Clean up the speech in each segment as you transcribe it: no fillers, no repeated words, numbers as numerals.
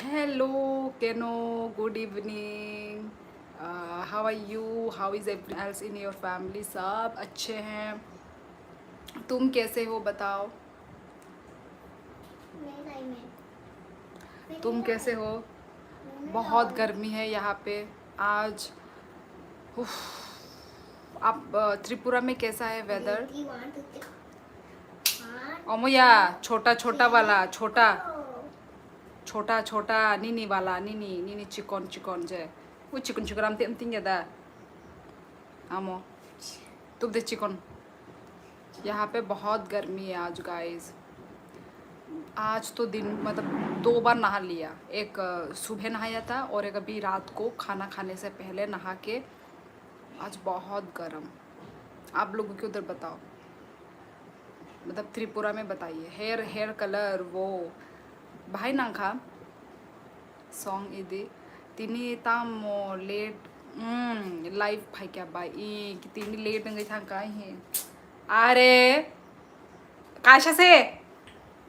Hello, Keno. Good evening. How are you? How is everyone else in your family? सब अच्छे हैं. तुम कैसे हो बताओ. तुम कैसे हो? बहुत गर्मी है यहाँ पे आज. उफ. आप त्रिपुरा में कैसा है वेदर? अमोया छोटा छोटा वाला छोटा छोटा छोटा नीनी वाला नीनी नीनी चिकन चिकन जे वो चिकन चिकन आमते आमतिंग दा आमो तुम दे चिकन. यहाँ पे बहुत गर्मी है आज गाइस. आज तो दिन मतलब 2 बार नहा लिया. एक सुबह नहाया था और एक अभी रात को खाना खाने से पहले नहा के. आज बहुत गर्म. आप लोगों के उधर बताओ, मतलब त्रिपुरा में बताइए. हेयर कलर वो भाई नांखा सॉन्ग इदी तिनी तामो लेट लाइव भाई क्या भाई कि तिनी लेट नंगे था का ही अरे काशा से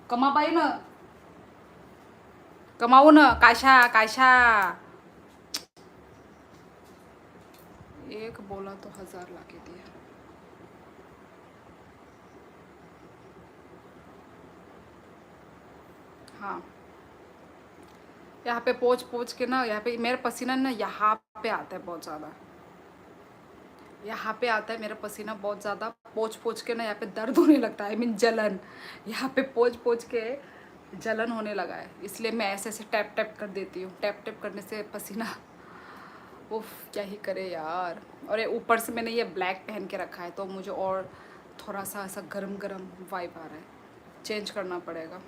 कमा पाई न कमाऊ न काशा काशा. एक बोला तो 1000 लाके दिया. हाँ यहाँ पे पोछ पोछ के ना यहाँ पे मेरा पसीना ना यहाँ पे आता है बहुत ज़्यादा. यहाँ पे आता है मेरा पसीना बहुत ज़्यादा. पोछ पोछ के ना यहाँ पे दर्द होने लगता है. आई मीन जलन. यहाँ पे पोछ पोछ के जलन होने लगा है. इसलिए मैं ऐसे ऐसे टैप टैप कर देती हूँ. टैप टैप करने से पसीना उफ क्या ही करे यार. और ये ऊपर से मैंने ये ब्लैक पहन के रखा है तो मुझे और थोड़ा सा ऐसा गरम गरम वाइब आ रहा है. चेंज करना पड़ेगा.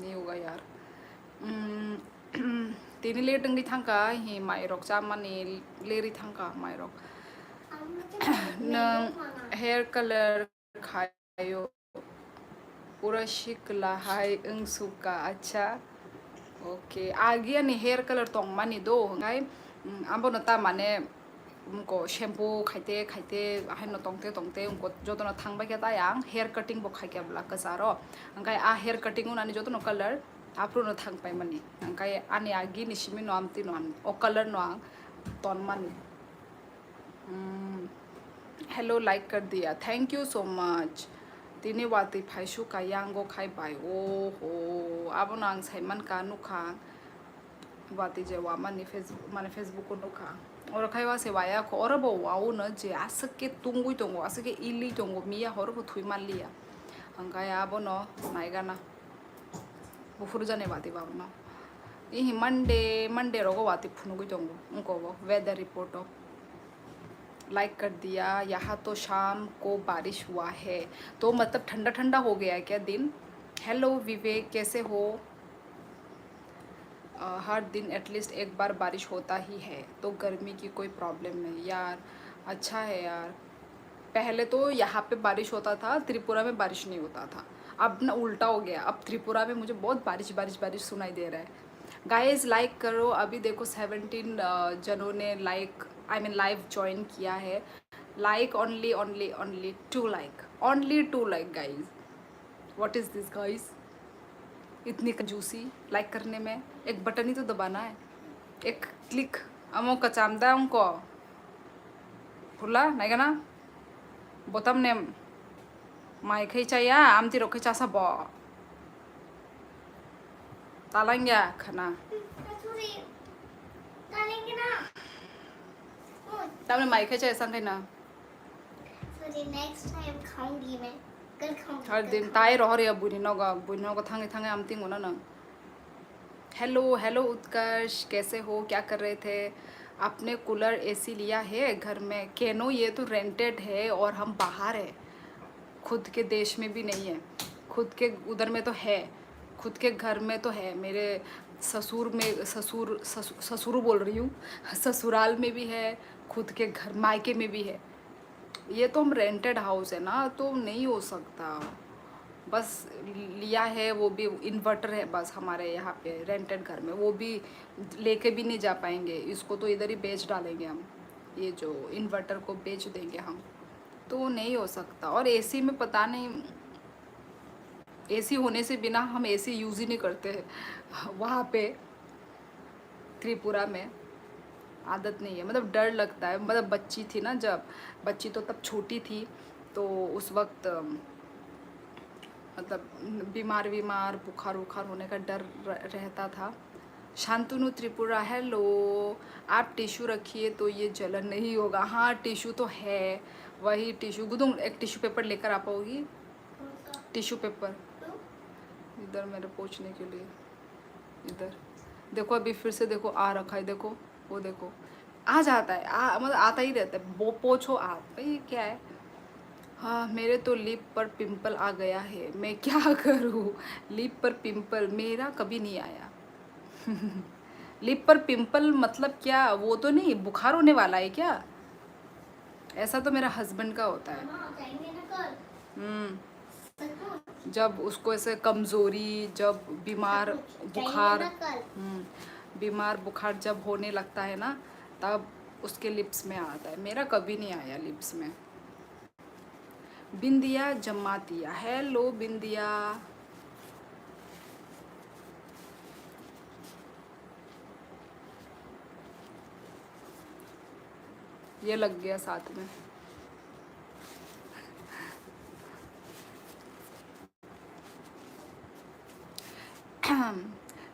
नहीं होगा यार. तीन लेट अंगी थांका ही माइरक चामानी लेरी थांका माइरक नंग हेयर कलर खायो पूरा शिकला हाय अंगसुका. अच्छा ओके आगे नि हेयर कलर तोंग मानी दो हंगाई आंबो नता माने उनको शैम्पू खाइते खाइते हाय न तोंगते तोंगते उनको जो तो न थांग बाय क्या यांग हेयर कटिंग बो खाइ क्या ब्ला कसारो हंगाई आ हेयर कटिंग उनानी जो तो न कलर आपरो न थांग पाई मनी हंगाई आनी आगी निशिमी नो आमती नो आन ओ कलर नो आंग तोन मानी. हेलो लाइक कर दिया. Thank you so much. तिनी वाती फाइशु का यांगो खाई बाय ओ हो अब नांग साइमन का नुखा वाती जे वामानी फेसबुक माने फेसबुक को नुखा और खाई वा से वाया को और बो वाउ न जे आसके तुंगुई तोंगो आसके इली तोंगो मिया हर बो थुई मान लिया हंगाय अब न नाइगाना बुफुर जाने वाती बाब न इही मंडे मंडे रोगो वाती फुनुगुई तोंगो उनको वो वेदर रिपोर्ट लाइक कर दिया. यहाँ तो शाम को बारिश हुआ है तो मतलब ठंडा ठंडा हो गया है क्या दिन. हेलो विवेक कैसे हो. हर दिन एटलीस्ट एक बार बारिश होता ही है तो गर्मी की कोई प्रॉब्लम नहीं यार. अच्छा है यार. पहले तो यहाँ पे बारिश होता था त्रिपुरा में बारिश नहीं होता था. अब ना उल्टा हो गया. अब त्रिपुरा में मुझे बहुत बारिश बारिश बारिश सुनाई दे रहा है. गाइस लाइक करो. अभी देखो 17 जनों ने like I mean live join किया है. Like only only only 2 like only 2 like guys. What is this guys. इतनी कंजूसी लाइक करने में. एक बटन ही तो दबाना है. एक क्लिक अमो कचामदा उनको खुला नहीं ना बोतम ने माइक चाहिए आमती रोके चासा बो तालांग्या खाना तमने माइक चाहिए संगे ना नेक्स्ट टाइम खाऊंगी मैं. कल खाऊंगी हर दिन ताई रह रही है बुनी नोगा थांगे थांगे आमती होना ना. हेलो हेलो उत्कर्ष कैसे हो. क्या कर रहे थे. आपने कूलर एसी लिया है घर में. केनो ये तो रेंटेड है और हम बाहर है. खुद के देश में भी नहीं है. खुद के उधर में तो है. खुद के घर में तो है. मेरे ससुर में ससुर बोल रही हूँ ससुराल में भी है. खुद के घर मायके में भी है. ये तो हम रेंटेड हाउस है ना तो नहीं हो सकता. बस लिया है वो भी इन्वर्टर है बस हमारे यहाँ पे रेंटेड घर में. वो भी लेके भी नहीं जा पाएंगे. इसको तो इधर ही बेच डालेंगे हम. ये जो इन्वर्टर को बेच देंगे हम. तो नहीं हो सकता. और एसी में पता नहीं एसी होने से बिना हम एसी यूज़ ही नहीं करते वहाँ पे. त्रिपुरा में आदत नहीं है, मतलब डर लगता है। मतलब बच्ची थी ना, जब बच्ची तो तब छोटी थी, तो उस वक्त मतलब बीमार बीमार बुखार वुखार होने का डर रहता था। शांतनु त्रिपुरा हेलो, आप टिश्यू रखिए तो ये जलन नहीं होगा। हाँ टिश्यू तो है, वही टिश्यू। गुदुम एक टिश्यू पेपर लेकर आ पाओगी? कौन सा? टिश्यू पेपर तो इधर मेरे पोंछने के लिए, इधर देखो। अभी फिर से देखो आ रखा है, देखो वो देखो आ जाता है, मतलब आता ही रहता है। वो पोछो आप, भाई क्या है। हाँ मेरे तो लिप पर पिंपल आ गया है, मैं क्या करूँ। लिप पर पिंपल मेरा कभी नहीं आया। लिप पर पिंपल मतलब क्या, वो तो नहीं बुखार होने वाला है क्या? ऐसा तो मेरा हस्बैंड का होता है। मामा जाएंगे ना कल? हम्म, सचमुच? जब उसको ऐसे कमज़ोरी, जब बीमार सचमुच बुखार, जाएंगे ना कल? बीमार बुखार जब होने लगता है ना, तब उसके लिप्स में आता है। मेरा कभी नहीं आया लिप्स में। बिंदिया जमातिया हेलो बिंदिया। ये लग गया साथ में।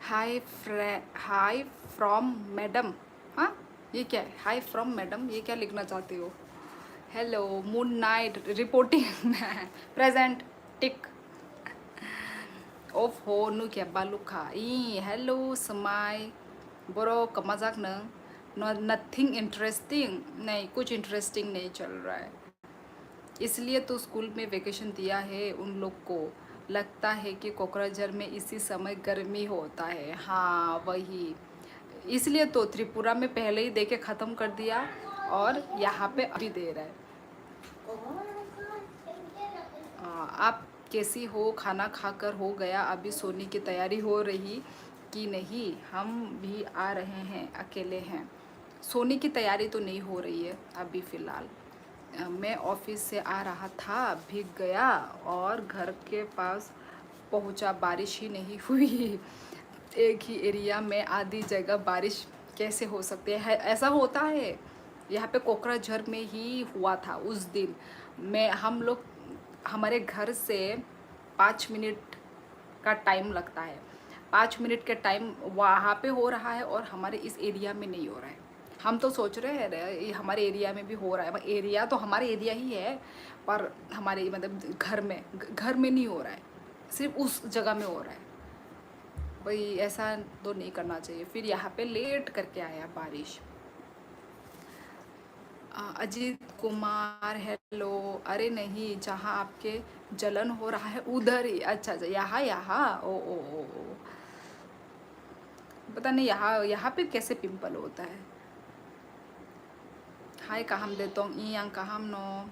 हाय हाय फ्रॉम मैडम। हाँ ये क्या है, हाय फ्रॉम मैडम, ये क्या लिखना चाहती हो? Hello moon night reporting present tick of हो नु क्या बालू खा ई हेलो समाय बोरो कमाजाक न नथिंग इंटरेस्टिंग। नहीं कुछ इंटरेस्टिंग नहीं चल रहा है, इसलिए तो स्कूल में वेकेशन दिया है उन लोग को। लगता है कि कोकराझार में इसी समय गर्मी होता है। हाँ वही, इसलिए तो त्रिपुरा में पहले ही दे के ख़त्म कर दिया और यहाँ पे अभी दे रहा है। आप कैसी हो, खाना खाकर हो गया? अभी सोने की तैयारी हो रही कि नहीं? हम भी आ रहे हैं, अकेले हैं। सोने की तैयारी तो नहीं हो रही है अभी फ़िलहाल। मैं ऑफिस से आ रहा था, भीग गया और घर के पास पहुंचा, बारिश ही नहीं हुई। एक ही एरिया में आधी जगह बारिश कैसे हो सकती है? ऐसा होता है, यहाँ पे कोकराझार में ही हुआ था उस दिन। मैं हम लोग हमारे घर से 5 मिनट का टाइम लगता है। 5 मिनट के टाइम वहाँ पे हो रहा है और हमारे इस एरिया में नहीं हो रहा है। हम तो सोच रहे हैं ये हमारे एरिया में भी हो रहा है। एरिया तो हमारे एरिया ही है, पर हमारे मतलब घर में नहीं हो रहा है, सिर्फ उस जगह में हो रहा है। भाई ऐसा तो नहीं करना चाहिए। फिर यहाँ पे लेट करके आया बारिश। अजीत कुमार हेलो। अरे नहीं, जहाँ आपके जलन हो रहा है उधर ही। अच्छा अच्छा, यहाँ यहाँ ओ पता नहीं यहाँ पे कैसे पिंपल होता है। हाय कहम देतों ई yang कहम नो।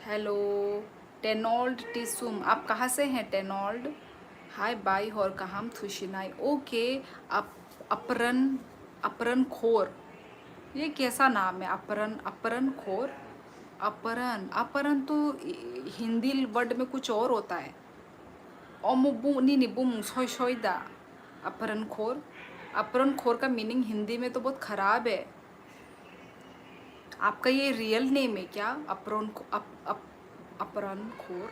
हेलो टेनोल्ड टिसुम, आप कहाँ से हैं टेनोल्ड? हाय बाई और कहम थुशिनाई ओके। अपरन अपरन खोर, ये कैसा नाम है? अपरन अपरन खोर। अपरन अपरन तो हिंदी वर्ड में कुछ और होता है। ओमुबू नी बुम सोई सोईदा अपहरण खोर। अपहरण खोर का मीनिंग हिंदी में तो बहुत ख़राब है। आपका ये रियल नेम है क्या? अपहरण खोर।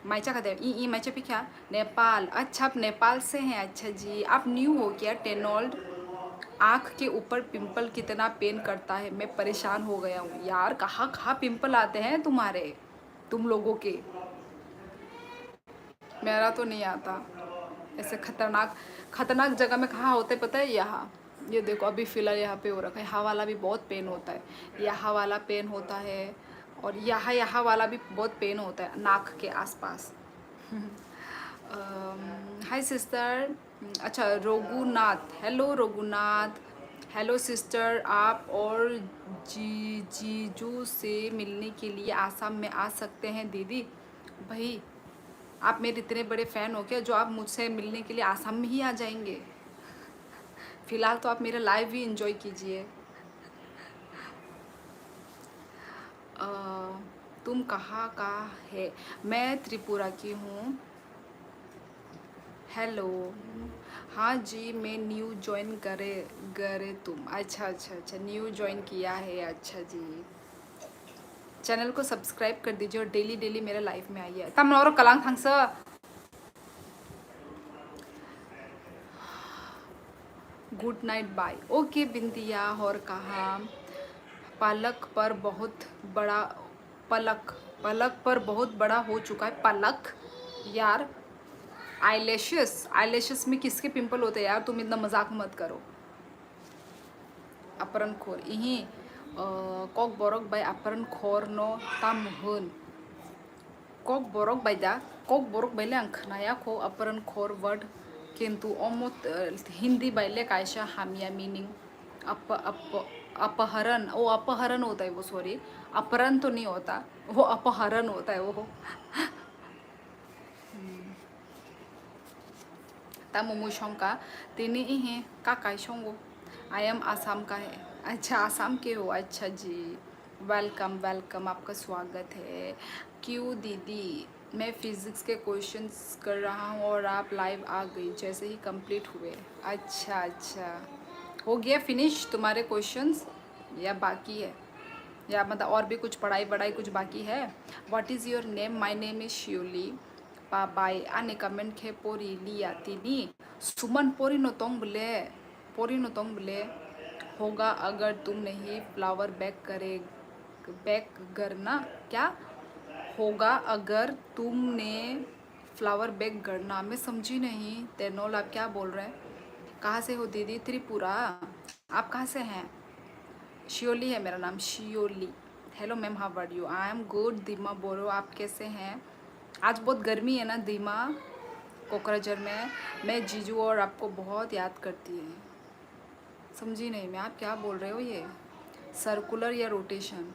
माइचा का दे ई माइचा भी क्या? नेपाल। अच्छा आप नेपाल से हैं, अच्छा जी। आप न्यू हो क्या टेनोल्ड? आँख के ऊपर पिंपल कितना पेन करता है, मैं परेशान हो गया हूँ यार। कहाँ कहाँ पिंपल आते हैं तुम्हारे, तुम लोगों के? मेरा तो नहीं आता। ऐसे खतरनाक खतरनाक जगह में कहाँ होते पता है? यहाँ ये देखो अभी फ़िलहाल यहाँ पे हो रखा है। यहाँ वाला भी बहुत पेन होता है, यहाँ वाला पेन होता है, और यहाँ वाला भी बहुत पेन होता है नाक के आसपास। Hi sister. अच्छा Raghunath, hello Raghunath. Hello sister, आप और जीजू से मिलने के लिए आसाम में आ सकते हैं दीदी। भाई आप मेरे इतने बड़े फ़ैन हो क्या जो आप मुझसे मिलने के लिए आसाम में ही आ जाएंगे? फ़िलहाल तो आप मेरा लाइव भी इंजॉय कीजिए। तुम कहाँ का है? मैं त्रिपुरा की हूँ। हेलो हाँ जी, मैं न्यू ज्वाइन करे तुम। अच्छा अच्छा अच्छा, न्यू ज्वाइन किया है, अच्छा जी। चैनल को सब्सक्राइब कर दीजिए और डेली डेली मेरे लाइफ में आइए। तम और कलांग थंगस गुड नाइट बाय। ओके बिंदिया, और कहा पालक पर बहुत बड़ा, पलक पलक पर बहुत बड़ा हो चुका है पलक। यार आईलैशेस में किसके पिंपल होते हैं यार, तुम इतना मजाक मत करो। अपरन खोर इही कॉक बोरक बाय अपरन खोर नो ताम होन कॉक बोरक बाय दा कॉक बोरक बायले आं खोनाया खो अपरन खोर वर्ड किंतु ओमोत हिंदी बायले कायशा हामिया मीनिंग अपहरण। ओ अपहरण होता है वो, सॉरी अपहरण तो नहीं होता वो, अपहरण होता है वो। ता मोमो शंका तिनी इहे का काय शंगो। आई एम आसाम का है। अच्छा आसाम के हो, अच्छा जी। वेलकम वेलकम, आपका स्वागत है। क्यों दीदी, मैं फिजिक्स के क्वेश्चंस कर रहा हूँ और आप लाइव आ गई जैसे ही कंप्लीट हुए। अच्छा अच्छा, हो गया फिनिश तुम्हारे क्वेश्चंस या बाकी है, या मतलब और भी कुछ पढ़ाई वढ़ाई कुछ बाकी है? What is your name? My name is Shiuli पाबाई आने कमेंट खे पोरी लिया तिनी सुमन पोरी नो तोंग बोले होगा अगर तुम नहीं फ्लावर बैक करना। क्या होगा अगर तुमने फ्लावर बैक करना? मैं समझी नहीं तेनोल, आप क्या बोल रहे हैं? कहाँ से हो दीदी? त्रिपुरा। आप कहाँ से हैं? शियोली है मेरा नाम, शियोली। Hello ma'am, how are you? I am good. Dima बोलो, आप कैसे हैं? आज बहुत गर्मी है ना दीमा, कोकराझार में। मैं जीजू और आपको बहुत याद करती है। समझी नहीं मैं, आप क्या बोल रहे हो? ये सर्कुलर या रोटेशन?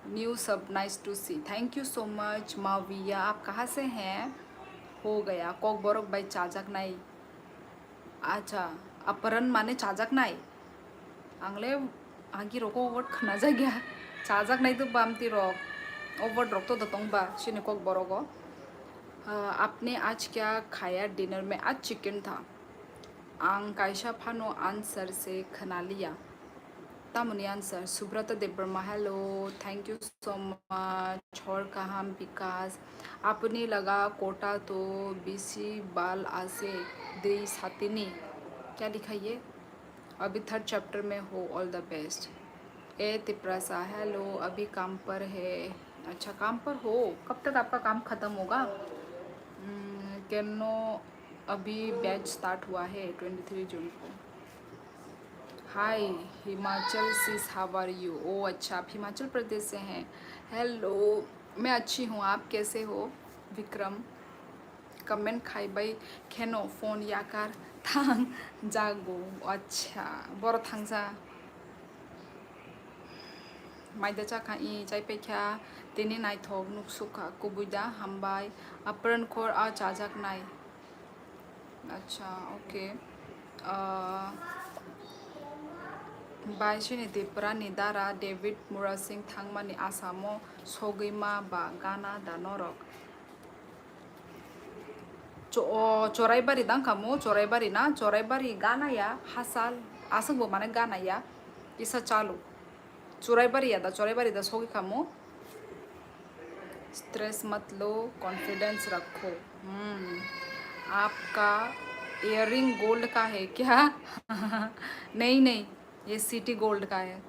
न्यू सब, nice to see, thank you so much. माविया, आप कहाँ से हैं? हो गया कोक बोरक बाई चाजक नाई। अच्छा, अपहरण माने चाजक नाई आंगले आगी रोको ओवर्ट खना जा गया चाजक नहीं तो बामती रोक ओवर्ट रोक तो दतोंग बा शिने कोक बोरोगो। आपने आज क्या खाया डिनर में? आज चिकन था। आंग कायशा फानो आंसर से खना लिया तामुनी answer. Subrata Debbarma, hello, thank you so much. और कहा विकास, आपने लगा कोटा तो बीसी बाल आसे दे सातिनी। क्या लिखा ये? अभी थर्ड चैप्टर में हो, all the best. A Tiprasa, hello, अभी काम पर है। अच्छा काम पर हो, कब तक आपका काम ख़त्म होगा? कैनो अभी बैच स्टार्ट हुआ है 23 जून को। हाय हिमाचल सिस, हाउ आर यू? ओ अच्छा, आप हिमाचल प्रदेश से हैं। हेलो, मैं अच्छी हूँ, आप कैसे हो? विक्रम, कमेंट खाई बाई खेनो फोन याकार थांग जागो। अच्छा बर थांजा माइदा चाखाई चाइपेख्या तेने नाइथोक नुकसुखा कुबुदा हामबाय अपरन खोर आ चाजाक नाय। अच्छा ओके। बाइसिनि देपरा निदारा डेविड मुरासिंग थांगमानि आसामो सगैमा बा गाना दानरक चराइबारि दांखामो चराइबारि ना चराइबारि गानाया हासाल आसंबो माने गानाया इसा चालू चोराइबारी दा चोराइबारी दा सोगी खामो। स्ट्रेस मत लो, कॉन्फिडेंस रखो। आपका इयररिंग गोल्ड का है क्या? नहीं नहीं, ये सिटी गोल्ड का है।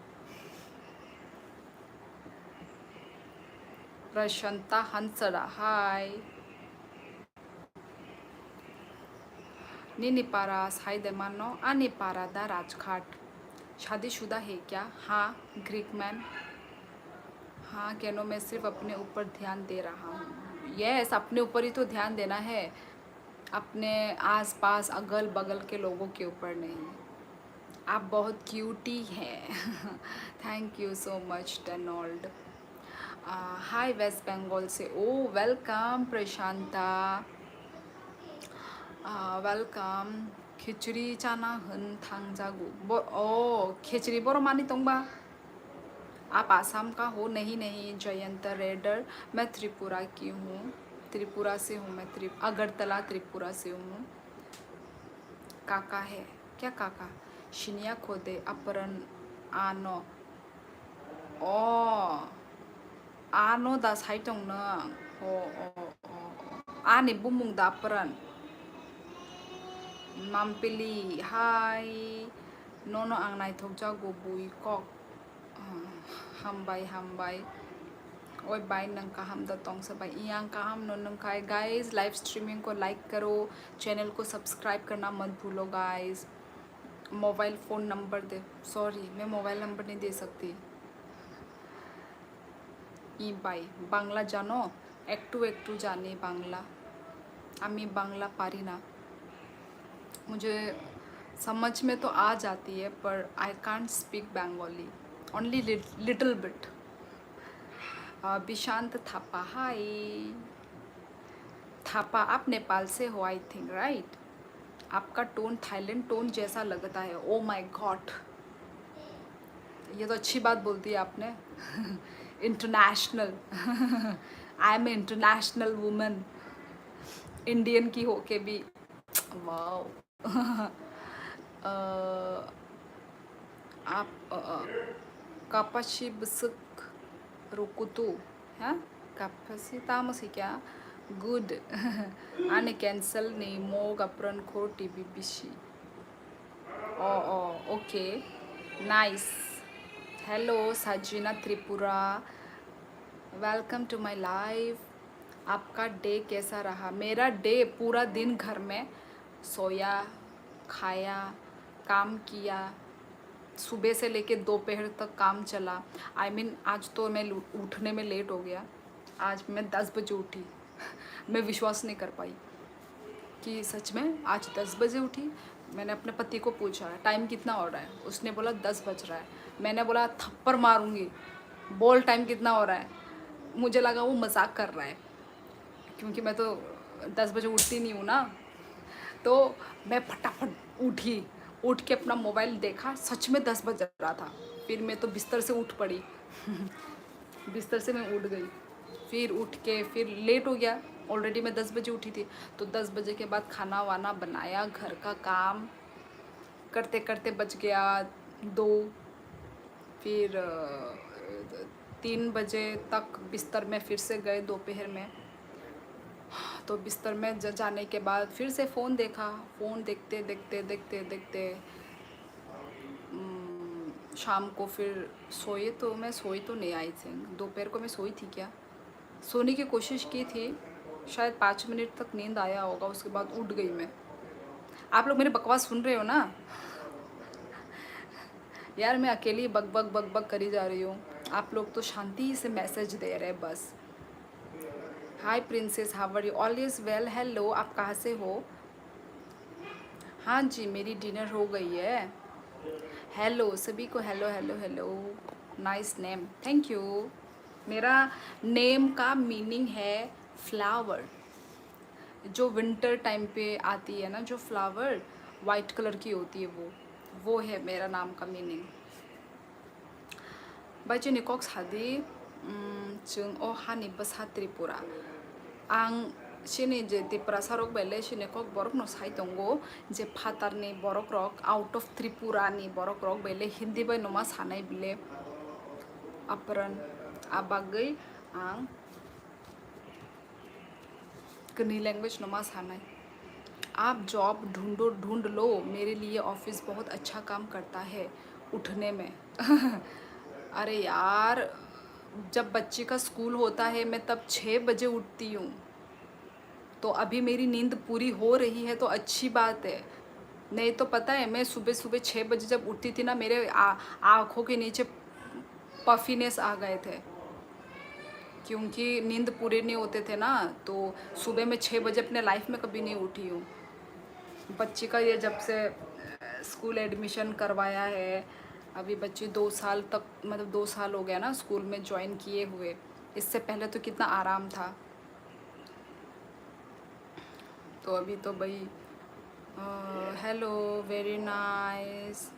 प्रशांता हंसड़ा, हाय। निपारा साइड मानो निपारा दा राजघाट। शादीशुदा है क्या? हाँ। Greek man. हाँ कैनो, मैं सिर्फ अपने ऊपर ध्यान दे रहा हूँ। यस, अपने ऊपर ही तो ध्यान देना है, अपने आसपास अगल बगल के लोगों के ऊपर नहीं। आप बहुत क्यूटी हैं। थैंक यू सो मच डेनोल्ड। हाय वेस्ट बंगाल से। Oh welcome Prashanta, welcome. खिचड़ी चाना हन थांजागु। ओ खिचड़ी बोरो मानी तोंबा। आप आसाम का हो? नहीं नहीं जयंत रेडर, मैं त्रिपुरा की हूँ, त्रिपुरा से हूँ मैं, अगरतला त्रिपुरा से हूँ। काका है क्या काका शिनिया खोदे अपरन आनो ओ आनो दा साइटों न ओ आनी बुमुंग दा अपरन Mampili, hi. Nono ang naithokjago bui kok. Hambay. Oi bai nang kaham da tong sa bai iyang kaham no nang kai guys live streaming को like करो चैनल को सब्सक्राइब करना मत भूलो guys मोबाइल फ़ोन नंबर दे sorry मैं mobile number नहीं दे सकती ई by Bangla जानो একটু জানি बांग्ला আমি बांग्ला पारी ना मुझे समझ में तो आ जाती है पर I can't speak Bengali only little bit Vishant Thapa hi Thapa आप नेपाल से हो आई थिंक राइट आपका टोन थाईलैंड टोन जैसा लगता है ओ माय गॉड ये तो अच्छी बात बोलती है आपने international I am international woman Indian की होके भी वाओ आप कापाशी बसक रुकुतु हाँ कापाशी तामसी क्या गुड आने कैंसल नहीं मोग अपरन खो टीवी बिशी ओ okay nice hello Sajina Tripura welcome to my live आपका डे कैसा रहा मेरा डे पूरा दिन घर में सोया खाया काम किया सुबह से लेके दोपहर तक काम चला आई मीन आज तो मैं उठने में लेट हो गया आज मैं 10 बजे उठी मैं विश्वास नहीं कर पाई कि सच में आज 10 बजे उठी मैंने अपने पति को पूछा टाइम कितना हो रहा है उसने बोला 10 बज रहा है मैंने बोला थप्पड़ मारूंगी बोल टाइम कितना हो रहा है मुझे लगा वो मजाक कर रहा है क्योंकि मैं तो 10 बजे उठती नहीं हूँ ना तो मैं फटाफट उठ के अपना मोबाइल देखा सच में 10 बज रहा था फिर मैं तो बिस्तर से उठ पड़ी बिस्तर से मैं उठ गई फिर उठ के फिर लेट हो गया ऑलरेडी मैं 10 बजे उठी थी तो 10 बजे के बाद खाना वाना बनाया घर का काम करते करते बज गया 2 फिर 3 बजे तक बिस्तर में फिर से गए दोपहर में तो बिस्तर में जाने के बाद फिर से फ़ोन देखा फ़ोन देखते शाम को फिर सोई तो नहीं आई थिंक दोपहर को मैं सोई थी क्या सोने की कोशिश की थी शायद 5 मिनट तक नींद आया होगा उसके बाद उठ गई मैं आप लोग मेरी बकवास सुन रहे हो ना यार मैं अकेली बक करी जा रही हूँ आप लोग तो शांति से मैसेज दे रहे हैं बस hi princess how are you always well hello आप कहाँ से हो हाँ जी मेरी डिनर हो गई है हेलो सभी को hello nice name thank you मेरा नेम का मीनिंग है फ्लावर जो विंटर टाइम पे आती है ना जो फ्लावर वाइट कलर की होती है वो है मेरा नाम का मीनिंग बाइचे निकॉक्स हादी जों ओ हानि बसा त्रिपुरा आं सिनि जे त्रिपुरा सारक बेले सिनि कक बरक नो साइ दंगो जे फातारनि बरक रक आउट अफ त्रिपुरानि बरक रक बेले हिंदी बाय नमा सानाय बिले अपरन आबागै आं कनी लैंग्वेज नमा सानाय आप जॉब ढूंढ लो मेरे लिए ऑफिस बहुत अच्छा काम करता है उठने में अरे यार जब बच्चे का स्कूल होता है मैं तब 6 बजे उठती हूँ तो अभी मेरी नींद पूरी हो रही है तो अच्छी बात है नहीं तो पता है मैं सुबह 6 बजे जब उठती थी ना मेरे आँखों के नीचे पफीनेस आ गए थे क्योंकि नींद पूरे नहीं होते थे ना तो सुबह में 6 बजे अपने लाइफ में कभी नहीं उठी हूँ बच्ची का ये जब से स्कूल एडमिशन करवाया है अभी बच्ची 2 साल तक मतलब 2 साल हो गया ना स्कूल में ज्वाइन किए हुए इससे पहले तो कितना आराम था तो अभी तो भाई हेलो वेरी नाइस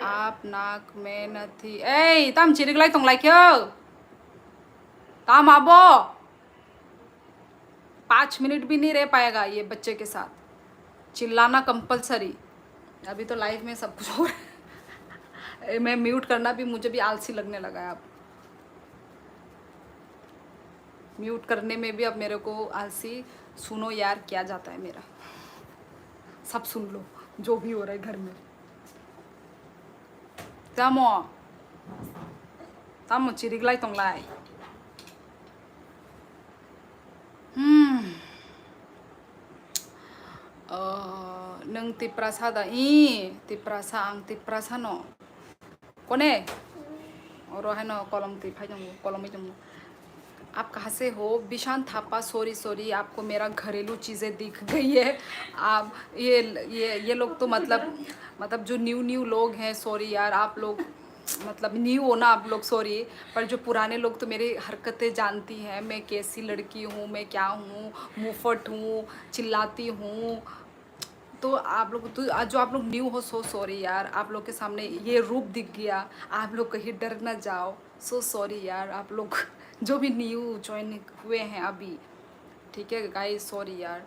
आप नाक में नथी ए तम चिरिगलाई तंग लाइक्यो तम आबो 5 मिनट भी नहीं रह पाएगा ये बच्चे के साथ चिल्लाना कंपलसरी अभी तो लाइफ में सब कुछ हो रहा है। मैं म्यूट करना भी मुझे भी आलसी लगने लगा है अब। म्यूट करने में भी अब मेरे को आलसी। सुनो यार क्या जाता है मेरा, सब सुन लो जो भी हो रहा है घर में। तामो तामो चिरिगलाई तोंगलाई। नों तिप्रासा दा तिप्रासा आं तिप्रासा न कोने और है न कलम तिफाई दंगो कलम दंगो। आप कहाँ से हो? बिशान थापा सॉरी सॉरी, आपको मेरा घरेलू चीज़ें दिख गई है। आप ये लोग तो मतलब जो न्यू लोग हैं, सॉरी यार आप लोग, मतलब न्यू हो ना आप लोग, सॉरी। पर जो पुराने लोग तो मेरी हरकतें जानती हैं, मैं कैसी लड़की हूँ, मैं क्या हूँ, मुफट हूँ, चिल्लाती हूँ। तो आप लोग तो जो आप लोग न्यू हो, सो सॉरी यार, आप लोग के सामने ये रूप दिख गया, आप लोग कहीं डर ना जाओ। सो सॉरी यार आप लोग जो भी न्यू ज्वाइन हुए हैं अभी, ठीक है गाइस, सॉरी यार।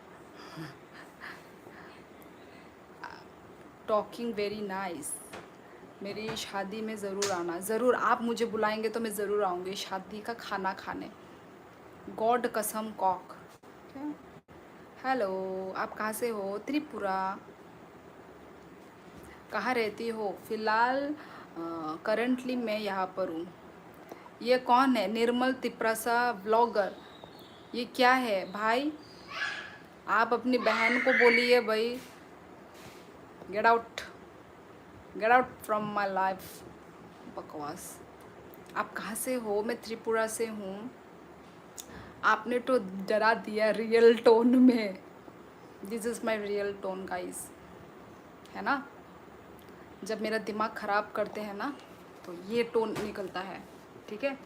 Talking very nice. मेरी शादी में ज़रूर आना, ज़रूर आप मुझे बुलाएंगे तो मैं ज़रूर आऊँगी शादी का खाना खाने। गॉड कसम कॉक। हेलो, आप कहाँ से हो? त्रिपुरा। कहाँ रहती हो? फ़िलहाल करंटली मैं यहाँ पर हूँ। ये कौन है? निर्मल तिप्रासा ब्लॉगर। ये क्या है भाई? आप अपनी बहन को बोलिए भाई, get out, get out from my life. बकवास। आप कहाँ से हो? मैं त्रिपुरा से हूँ। आपने तो डरा दिया रियल टोन में। This is my real tone guys, है ना? जब मेरा दिमाग ख़राब करते हैं ना तो ये टोन निकलता है, ठीक है?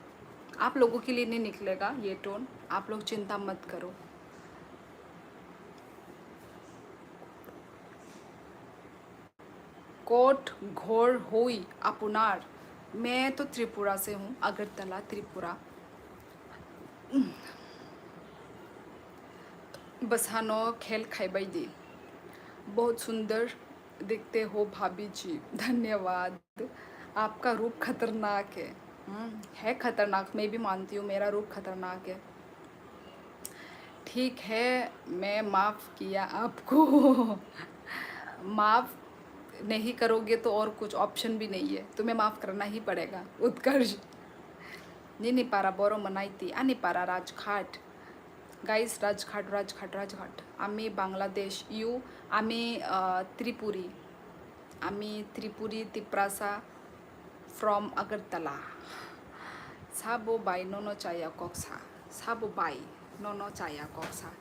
आप लोगों के लिए नहीं निकलेगा ये टोन, आप लोग चिंता मत करो। कोट घोर होई अपुनार। मैं तो त्रिपुरा से हूँ, अगरतला त्रिपुरा। बसानो खेल खाइबाई दी। बहुत सुंदर दिखते हो भाभी जी, धन्यवाद। आपका रूप खतरनाक है। है खतरनाक, मैं भी मानती हूँ मेरा रूप खतरनाक है। ठीक है, मैं माफ़ किया आपको। माफ़ नहीं करोगे तो और कुछ ऑप्शन भी नहीं है, तुम्हें माफ़ करना ही पड़ेगा। उत्कर्ष नहीं पारा बोरो मनाइती आनी पारा राजघाट। गाइस राजघाट राजघाट राजघाट। आम्ही बांग्लादेश, यू आम्ही त्रिपुरी, आम्ही Tripuri Tiprasa from Agartala. Sabo by नोनो चाया कॉक्सा, साबो बाई नोनो चाया कॉक्सा।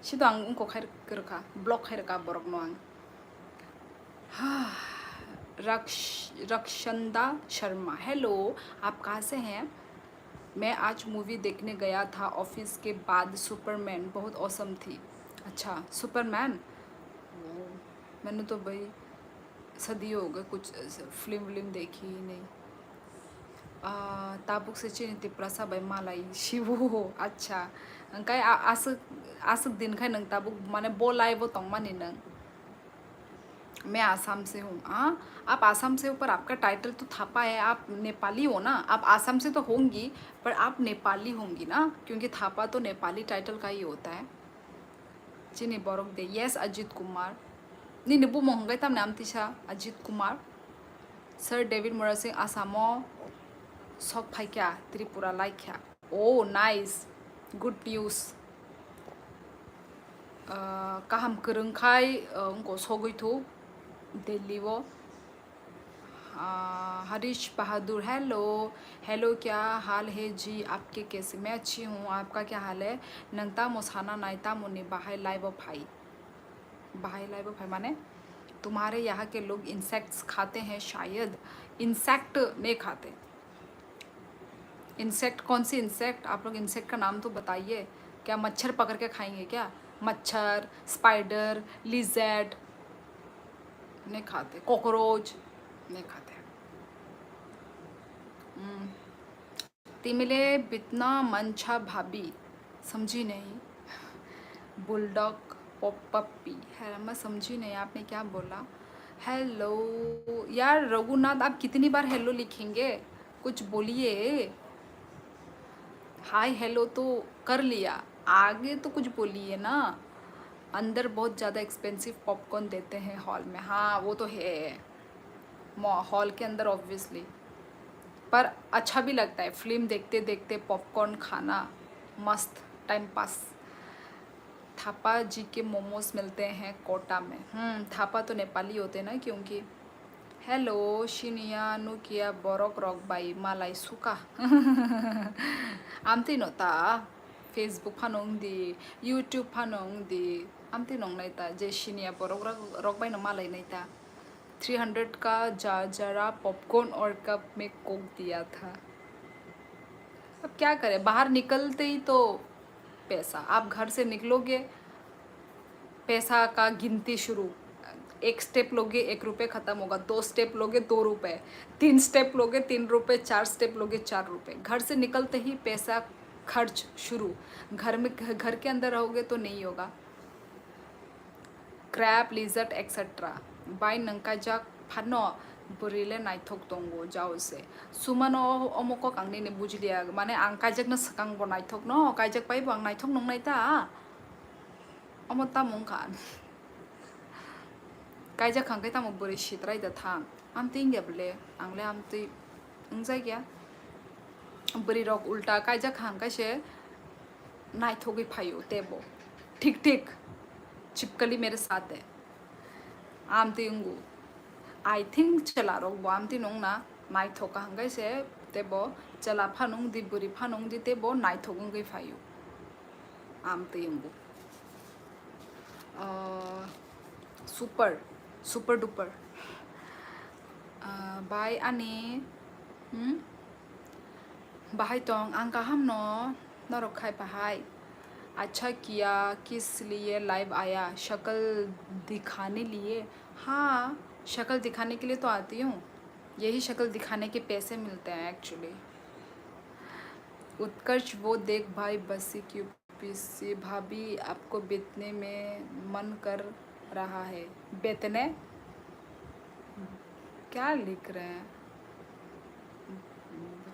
सिदो आं उनको खैर करका ब्लॉक खैर का बरक नो आं। रक्षंदा शर्मा, हेलो, आप कहाँ से हैं? मैं आज मूवी देखने गया था ऑफिस के बाद, सुपरमैन बहुत औसम थी। अच्छा सुपरमैन, मैंने तो भाई सदियों हो गए कुछ फिल्म देखी ही नहीं। ताबुक से चिन्ह प्रसा भाई मालाई शिवो। अच्छा अंकाय आसक दिन खाय नंग ताबुक माने बोलाय वो तंग माने नंग। मैं आसाम से हूँ। हाँ आप आसाम से हो, पर आपका टाइटल तो थापा है, आप नेपाली हो ना? आप आसाम से तो होंगी पर आप नेपाली होंगी ना, क्योंकि थापा तो नेपाली टाइटल का ही होता है। चिनी बोरक दे, यस अजित कुमार। नी निबू मोहंगाई तम नाम तिशा अजित कुमार। सर डेविड मोरा सिंह आसामो सक फाइक्या त्रिपुरा लाइक्या। ओ नाइस, गुड न्यूज़। काहम करंखाय उनको सोगैथो दिल्ली वो। हरीश बहादुर, हेलो हेलो, क्या हाल है जी आपके? कैसे? मैं अच्छी हूँ, आपका क्या हाल है? नंगता मोसाना नाइता मुनि बाहाई लाइव भाई। बाहाई लाइव भाई माने तुम्हारे यहाँ के लोग इंसेक्ट्स खाते हैं शायद। इंसेक्ट नहीं खाते। इंसेक्ट कौन सी इंसेक्ट? आप लोग इंसेक्ट का नाम तो बताइए। क्या मच्छर पकड़ के खाएंगे क्या? मच्छर, स्पाइडर, लिजर्ड नहीं खाते। कॉकरोच नहीं खाते। तिमिले बितना मंछा भाभी, समझी नहीं। बुलडॉग पप्पी है, मैं समझी नहीं आपने क्या बोला। हेलो यार रघुनाथ, आप कितनी बार हेलो लिखेंगे? कुछ बोलिए। हाय हेलो तो कर लिया, आगे तो कुछ बोलिए ना। अंदर बहुत ज़्यादा एक्सपेंसिव पॉपकॉर्न देते हैं हॉल में, हाँ वो तो है हॉल के अंदर ऑब्वियसली। पर अच्छा भी लगता है फिल्म देखते देखते पॉपकॉर्न खाना, मस्त टाइम पास। थापा जी के मोमोज मिलते हैं कोटा में। थापा तो नेपाली होते हैं ना, क्योंकि हेलो शिनिया नुकिया बरक रक बाई मालाय सुका आमती नोता फेसबुक फानोंदी यूट्यूब फानोंदी आमती नोंनाइता जे शिनिया बरक रक बाई न मालाय नाइता 300 का जरा पॉपकॉर्न और कप में कोक दिया था। अब क्या करें, बाहर निकलते ही तो पैसा, आप घर से निकलोगे पैसा का गिनती शुरू। एक स्टेप लोगे 1 रुपये ख़त्म होगा, 2 स्टेप लोगे 2 रुपये, 3 स्टेप लोगे 3 रुपये, 4 स्टेप लोगे 4 रुपये। घर से निकलते ही पैसा खर्च शुरू। घर के अंदर रहोगे तो नहीं होगा। क्रैप लिजर्ट एक्सेट्रा बाय नंका जाक फानो बुरीले नाइथक दंगो जाओ से सुमानो अमुको कांगनी ने बुझलिया माने आं काजक न सकांग बो नाइथक न काजक पाइबो आं नाइथक नंग नाइता अमता मुंखान कायजा खांखाय तामो बोरै सिद्रायदा थां आमति इंगेबले आंले आमति जायगाया बोरै रक उल्टा कायजा खांखायसे नाइथोगै फायो तेबो ठीक ठीक चिपकली मेरे साथ है आमति इंगू आई थिंक चला रक बो आमति नंग ना नाइथोका हांखायसे तेबो चला फानुंग दि बोरै फानुंग दि तेबो नाइथोगै फायो आमति इंगू सुपर सुपर डुपर बाय आनी बाहाय तोंग आं गाहाम न नरखाय बाहाय। अच्छा किया किस लिए लाइव आया, शक्ल दिखाने लिए? हाँ शक्ल दिखाने के लिए तो आती हूँ, यही शक्ल दिखाने के पैसे मिलते हैं एक्चुअली। उत्कर्ष वो देख भाई बसी क्यों पीसी भाभी आपको बेचने में मन कर रहा है। बेचने क्या लिख रहे हैं?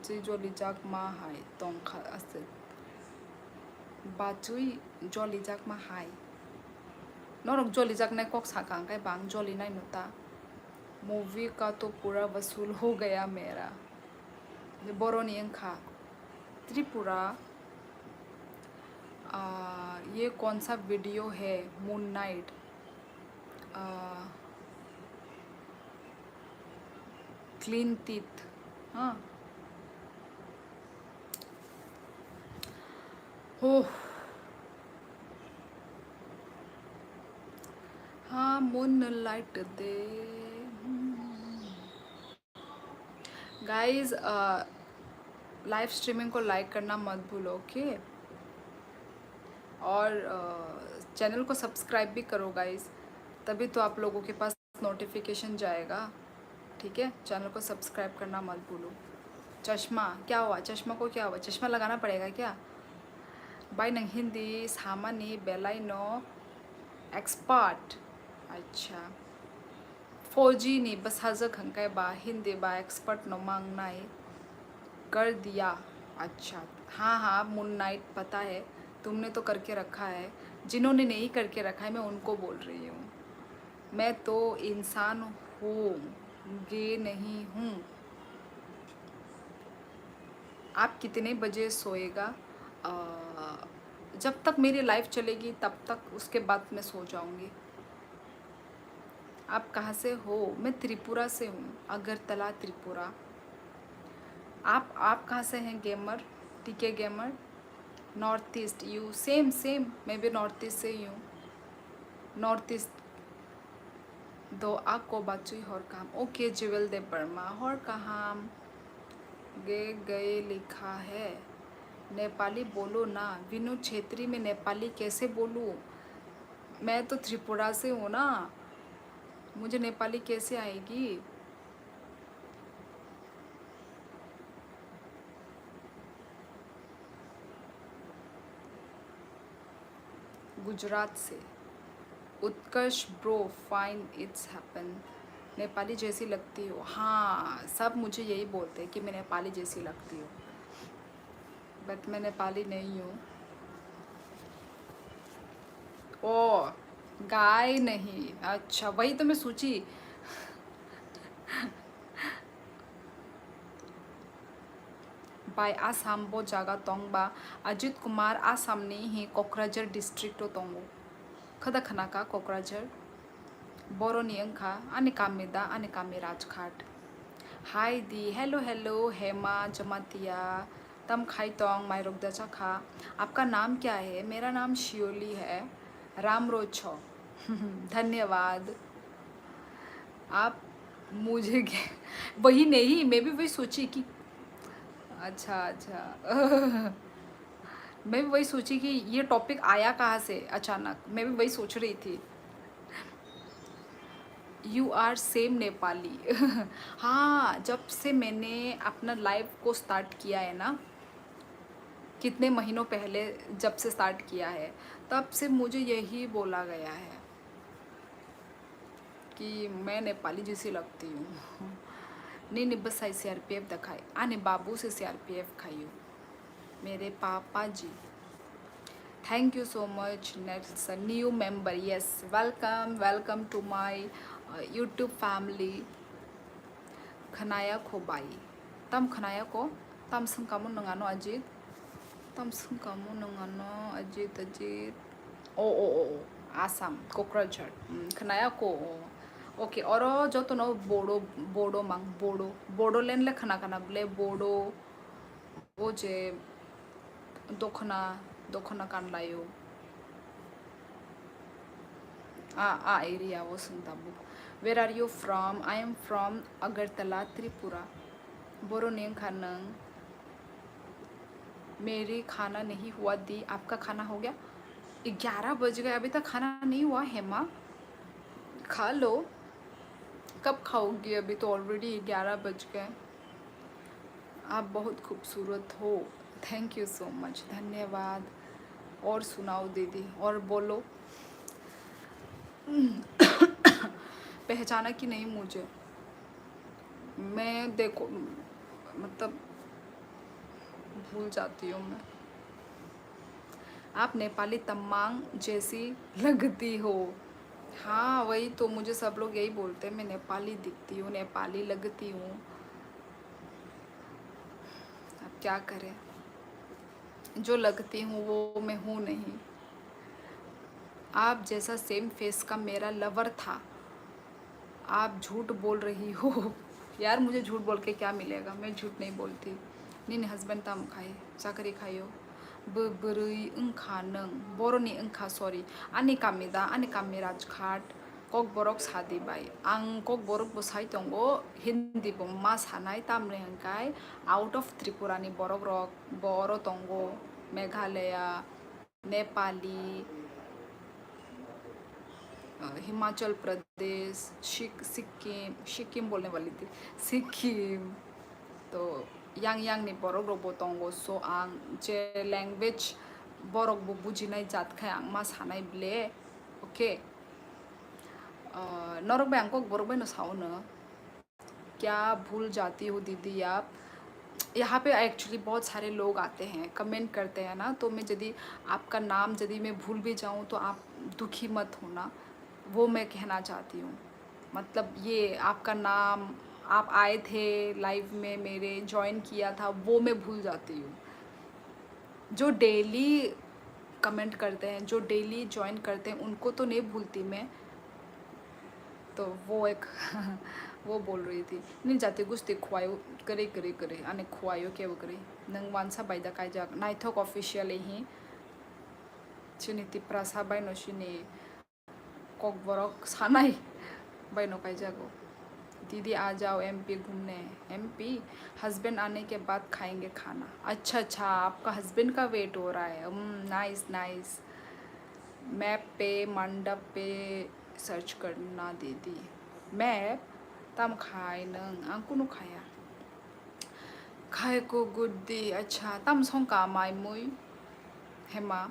जो लिजाक मा हाय तोंखा असे बाचुई जो लिजाक मा हाय नौरक जो लिजाक ने कोक साकांग के बांग जो लिना नुता मूवी का तो पूरा वसूल हो गया मेरा। ये बोरोनियन खा त्रिपुरा। ये कौन सा वीडियो है? Moon night clean teeth. हाँ हो हाँ मून लाइट दे। गाइस लाइव स्ट्रीमिंग को लाइक करना मत भूलो, ओके? और चैनल को सब्सक्राइब भी करो गाइस, तभी तो आप लोगों के पास नोटिफिकेशन जाएगा, ठीक है? चैनल को सब्सक्राइब करना मत भूलो। चश्मा क्या हुआ? चश्मा को क्या हुआ? चश्मा लगाना पड़ेगा क्या? बाय नंग हिंदी सामानी बेलाई नो एक्सपर्ट। अच्छा 4G नी बस हजक हंकाय बा हिंदी बा एक्सपर्ट नो मांगनाई कर दिया। अच्छा हाँ मून नाइट पता है, तुमने तो करके रखा है। जिन्होंने नहीं करके रखा है मैं उनको बोल रही हूँ। मैं तो इंसान हूँ, गे नहीं हूँ। आप कितने बजे सोएगा? जब तक मेरी लाइफ चलेगी तब तक, उसके बाद मैं सो जाऊँगी। आप कहाँ से हो? मैं त्रिपुरा से हूँ, अगरतला त्रिपुरा। आप कहाँ से हैं गेमर? टीके gamer north east. You same मैं भी नॉर्थ ईस्ट से ही हूँ। नॉर्थ ईस्ट दो आको बाचुई हर काम। ओके जिवेल दे बर्मा हर काम गे गए लिखा है। नेपाली बोलो ना। विनु छेत्री में नेपाली कैसे बोलूँ? मैं तो त्रिपुरा से हूँ ना, मुझे नेपाली कैसे आएगी? गुजरात से। Utkarsh bro fine it's happen. Nepali जैसी लगती हो। हाँ, सब मुझे यही बोलते हैं कि मैं नेपाली जैसी लगती हूँ, बट मैं नेपाली नहीं हूँ। ओ, गाय नहीं, अच्छा वही तो मैं सोची। बाय आसाम बो जागा तोंगबा अजित कुमार आसाम नी ही क'क्राझार डिस्ट्रिक्ट तोंगो खदा खनाका क'क्राझार बर'नि ओंखा आनि कामिदा आनि कामि राजघाट। हाय दी, हेलो हेलो हेमा जमातिया तम खाई तोंग मायरोक दचाखा। आपका नाम क्या है? मेरा नाम शियोली है। राम रोछो। धन्यवाद। आप मुझे वही नहीं, मैं भी वही सोची कि अच्छा अच्छा। मैं भी वही सोची कि ये टॉपिक आया कहाँ से अचानक, मैं भी वही सोच रही थी। You are same Nepali. हाँ, जब से मैंने अपना लाइव को स्टार्ट किया है ना, कितने महीनों पहले जब से स्टार्ट किया है, तब से मुझे यही बोला गया है कि मैं नेपाली जैसी लगती हूँ। नहीं नहीं, बस आई CRPF दिखाए आने बाबू से CRPF खाई हूँ मेरे पापा जी। Thank you so much. Next new member, yes welcome welcome to my YouTube family. खनाया खोबाई तम खनाया को तम संकामु नंगानो अजित तम संकामु नंगानो अजित अजित ओ आसाम क'क्राझार खनाया को ओके। और जो तो नो बोडो बोडो मांग बोडो बोडोलैंड ले खना खना ब्ले बोडो वो जे दखना दखना कानलायो आ एरिया वो सुनताबू। Where are you from? I am from Agartala Tripura. बोरो नेम खानंग मेरी खाना नहीं हुआ दी, आपका खाना हो गया? 11 बज गए, अभी तक खाना नहीं हुआ। हेमा खा लो, कब खाओगी? अभी तो ऑलरेडी 11 बज गए। आप बहुत खूबसूरत हो। थैंक यू सो मच, धन्यवाद। और सुनाओ दीदी, और बोलो। पहचाना कि नहीं मुझे? मैं देखो मतलब भूल जाती हूँ मैं। आप नेपाली तमांग जैसी लगती हो। हाँ वही तो, मुझे सब लोग यही बोलते हैं, मैं नेपाली दिखती हूँ, नेपाली लगती हूँ। अब क्या करें, जो लगती हूँ वो मैं हूँ नहीं। आप जैसा सेम फेस का मेरा लवर था। आप झूठ बोल रही हो। यार मुझे झूठ बोल के क्या मिलेगा, मैं झूठ नहीं बोलती। नहीं हस्बैंड तम खाए चाकरी खायो बोरै ओंखा नों बर'नि ओंखा सरि आंनि कामिदा आंनि कामि राजघाट कक बरक सादिबाय आं कक बरक बसाय दंगो हिंदी बो मा सानाय तामने हंकाय आउट ऑफ त्रिपुरानि बरक रक बर दंगो मेघालया नेपाली हिमाचल प्रदेश सिक्किम बोलने वाली थी, सिक्किम। तो यांग यांग नि बरक रबो दंगो। सो आं जे लैंग्वेज बरक बो बुजिनाय जातखाय आं मा सानाय ब्ले ओके। नरक बाय आंको बरक बाय न साउनो क्या भूल जाती हो दीदी आप? यहाँ पे एक्चुअली बहुत सारे लोग आते हैं, कमेंट करते हैं ना, तो मैं यदि आपका नाम यदि मैं भूल भी जाऊँ तो आप दुखी मत होना, वो मैं कहना चाहती हूँ। मतलब ये आपका नाम, आप आए थे लाइव में मेरे, ज्वाइन किया था, वो मैं भूल जाती हूँ। जो डेली कमेंट करते हैं, जो डेली ज्वाइन करते हैं, उनको तो नहीं भूलती मैं। तो वो एक वो बोल रही थी नहीं जाते गुस्ती खुआयो करे करे करे आने खुआयो क्या वो करे नंग वानसा बायदा कायजा नाइथक ऑफिशियल ही चिनी तिप्रासा बायनो चिनी ककबरक सानाय बायनो कायजागो। दीदी आ जाओ MP घूमने। MP हस्बैंड आने के बाद खाएंगे खाना। अच्छा अच्छा, आपका हस्बैंड का वेट हो रहा है। Nice nice. मैप पे मंडप पे सर्च करना दीदी। मैप तम खाए नंग आंको नु खाया खाए को गुड्डी। अच्छा तम सोंका माय मुई हेमा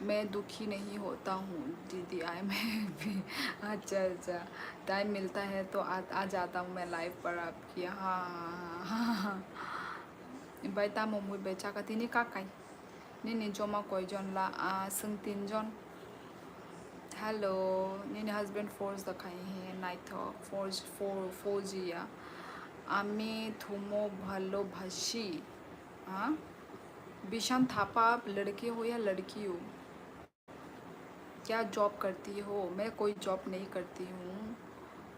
मैं दुखी नहीं होता हूँ दीदी, आई मैं भी। अच्छा अच्छा, टाइम मिलता है तो आ जाता हूँ मैं लाइव पर आपकी। हाँ हाँ हाँ। बाय तामो मुई बेचा का तिनी काकाई निनी जोमा कोई जन ला संग 3 जन। हेलो निनी हस्बैंड फोर्स दिखाई है नाइट फोर्स फोजिया आमी थुमो भलो भसी। हाँ, बिशान थापा, आप लड़के हो या लड़की हो? क्या जॉब करती हो? मैं कोई जॉब नहीं करती हूँ।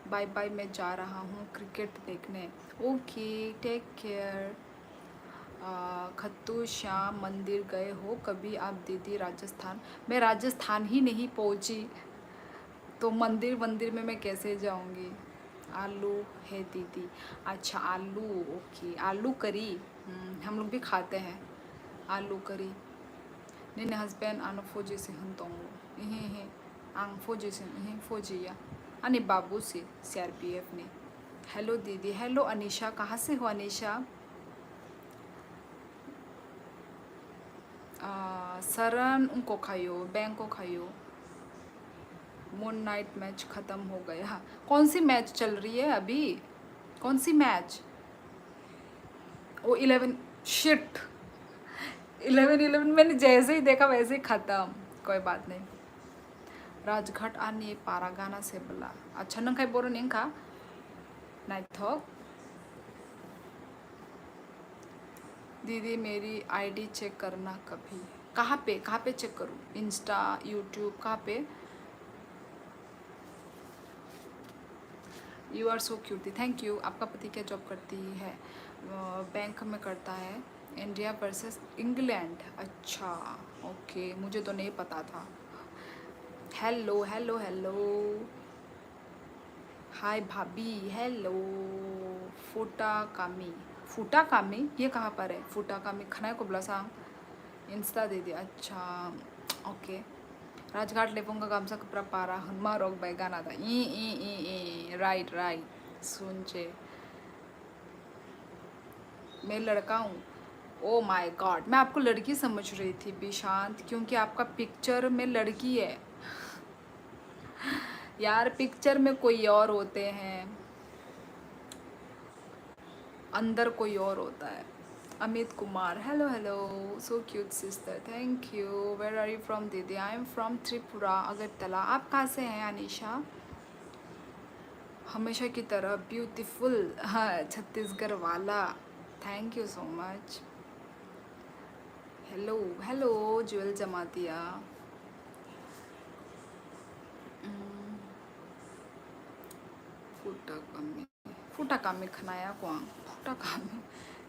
बाय बाय, मैं जा रहा हूँ क्रिकेट देखने। Okay, take care. Khatu Shyam मंदिर गए हो कभी आप दीदी? राजस्थान? मैं राजस्थान ही नहीं पहुँची तो मंदिर मंदिर में मैं कैसे जाऊँगी? आलू है दीदी। अच्छा आलू, ओके, आलू करी। हम लोग भी खाते हैं आलू करी। निने हस्बैंड आनो फोजी से हंतोंगो इहे आंग फोजी से इहे फोजिया अनि बाबू से सीआरपीएफ ने। हेलो दीदी। हेलो अनीशा, कहाँ से हो अनीशा? सरन उनको खायो, बैंक को खायो। मून नाइट मैच ख़त्म हो गया। कौन सी मैच चल रही है अभी? कौन सी मैच? ओ 11, शिट, 11 मैंने जैसे ही देखा वैसे ही ख़त्म। कोई बात नहीं। राजघाट आनी पारा गाना से बोला। अच्छा नंखाई बोरो निंखा नाइट थॉक। दीदी मेरी आईडी चेक करना कभी। कहाँ पे चेक करूँ? इंस्टा, यूट्यूब, कहाँ पे? You are so cute. Thank you. आपका पति क्या जॉब करती है? बैंक में करता है। India versus England. अच्छा ओके, मुझे तो नहीं पता था। हेलो हेलो हेलो, हाय भाभी। हेलो फूटा कामी। फूटा कामी ये कहाँ पर है? फूटा कामी खनाए को बला इंस्टा दे दिया। अच्छा ओके। राजघाट लेपूंगा गामसा कपड़ा पारा हनुमा रोग बाई गाना था ई राइट राइट सुनचे। मैं लड़का हूँ। ओ माय गॉड, मैं आपको लड़की समझ रही थी बिशांत, क्योंकि आपका पिक्चर में लड़की है। यार पिक्चर में कोई और होते हैं, अंदर कोई और होता है। Amit Kumar, hello hello, so cute sister, thank you. Where are you from दीदी? I am from Tripura Agartala. आप कहाँ से हैं अनीशा? हमेशा की तरह ब्यूटीफुल। हाँ, छत्तीसगढ़ वाला। Thank you so much. Hello hello jewel Jamatia. फूटा कामी खनाया को फूटा कामी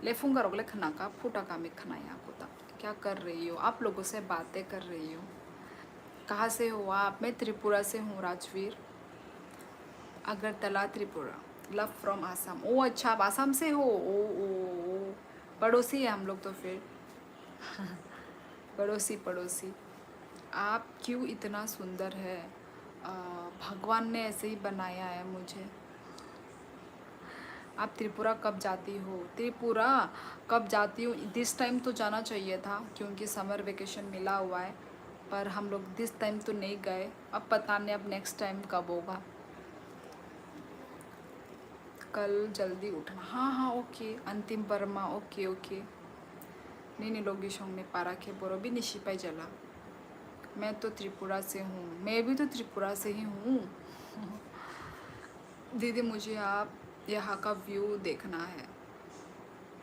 लेफूंगा रोगले खना का फूटा कामी खनाया को तब क्या कर रही हो? आप लोगों से बातें कर रही हो। कहाँ से हो आप? मैं त्रिपुरा से हूँ राजवीर, अगरतला त्रिपुरा। Love from Assam. ओ अच्छा, आप आसाम से हो? ओ पड़ोसी है हम लोग तो फिर। पड़ोसी पड़ोसी। आप क्यों इतना सुंदर है? भगवान ने ऐसे ही बनाया है मुझे। आप त्रिपुरा कब जाती हो? त्रिपुरा कब जाती हूँ? दिस टाइम तो जाना चाहिए था क्योंकि समर वेकेशन मिला हुआ है, पर हम लोग दिस टाइम तो नहीं गए। अब पता नहीं अब नेक्स्ट टाइम कब होगा। कल जल्दी उठना। हाँ हाँ ओके। अंतिम वर्मा, ओके ओके। नहीं लोगी शोंग ने पारा के बोरो भी निशिपाई जला। मैं तो त्रिपुरा से हूँ। मैं भी तो त्रिपुरा से ही हूँ। दीदी मुझे आप यहाँ का व्यू देखना है।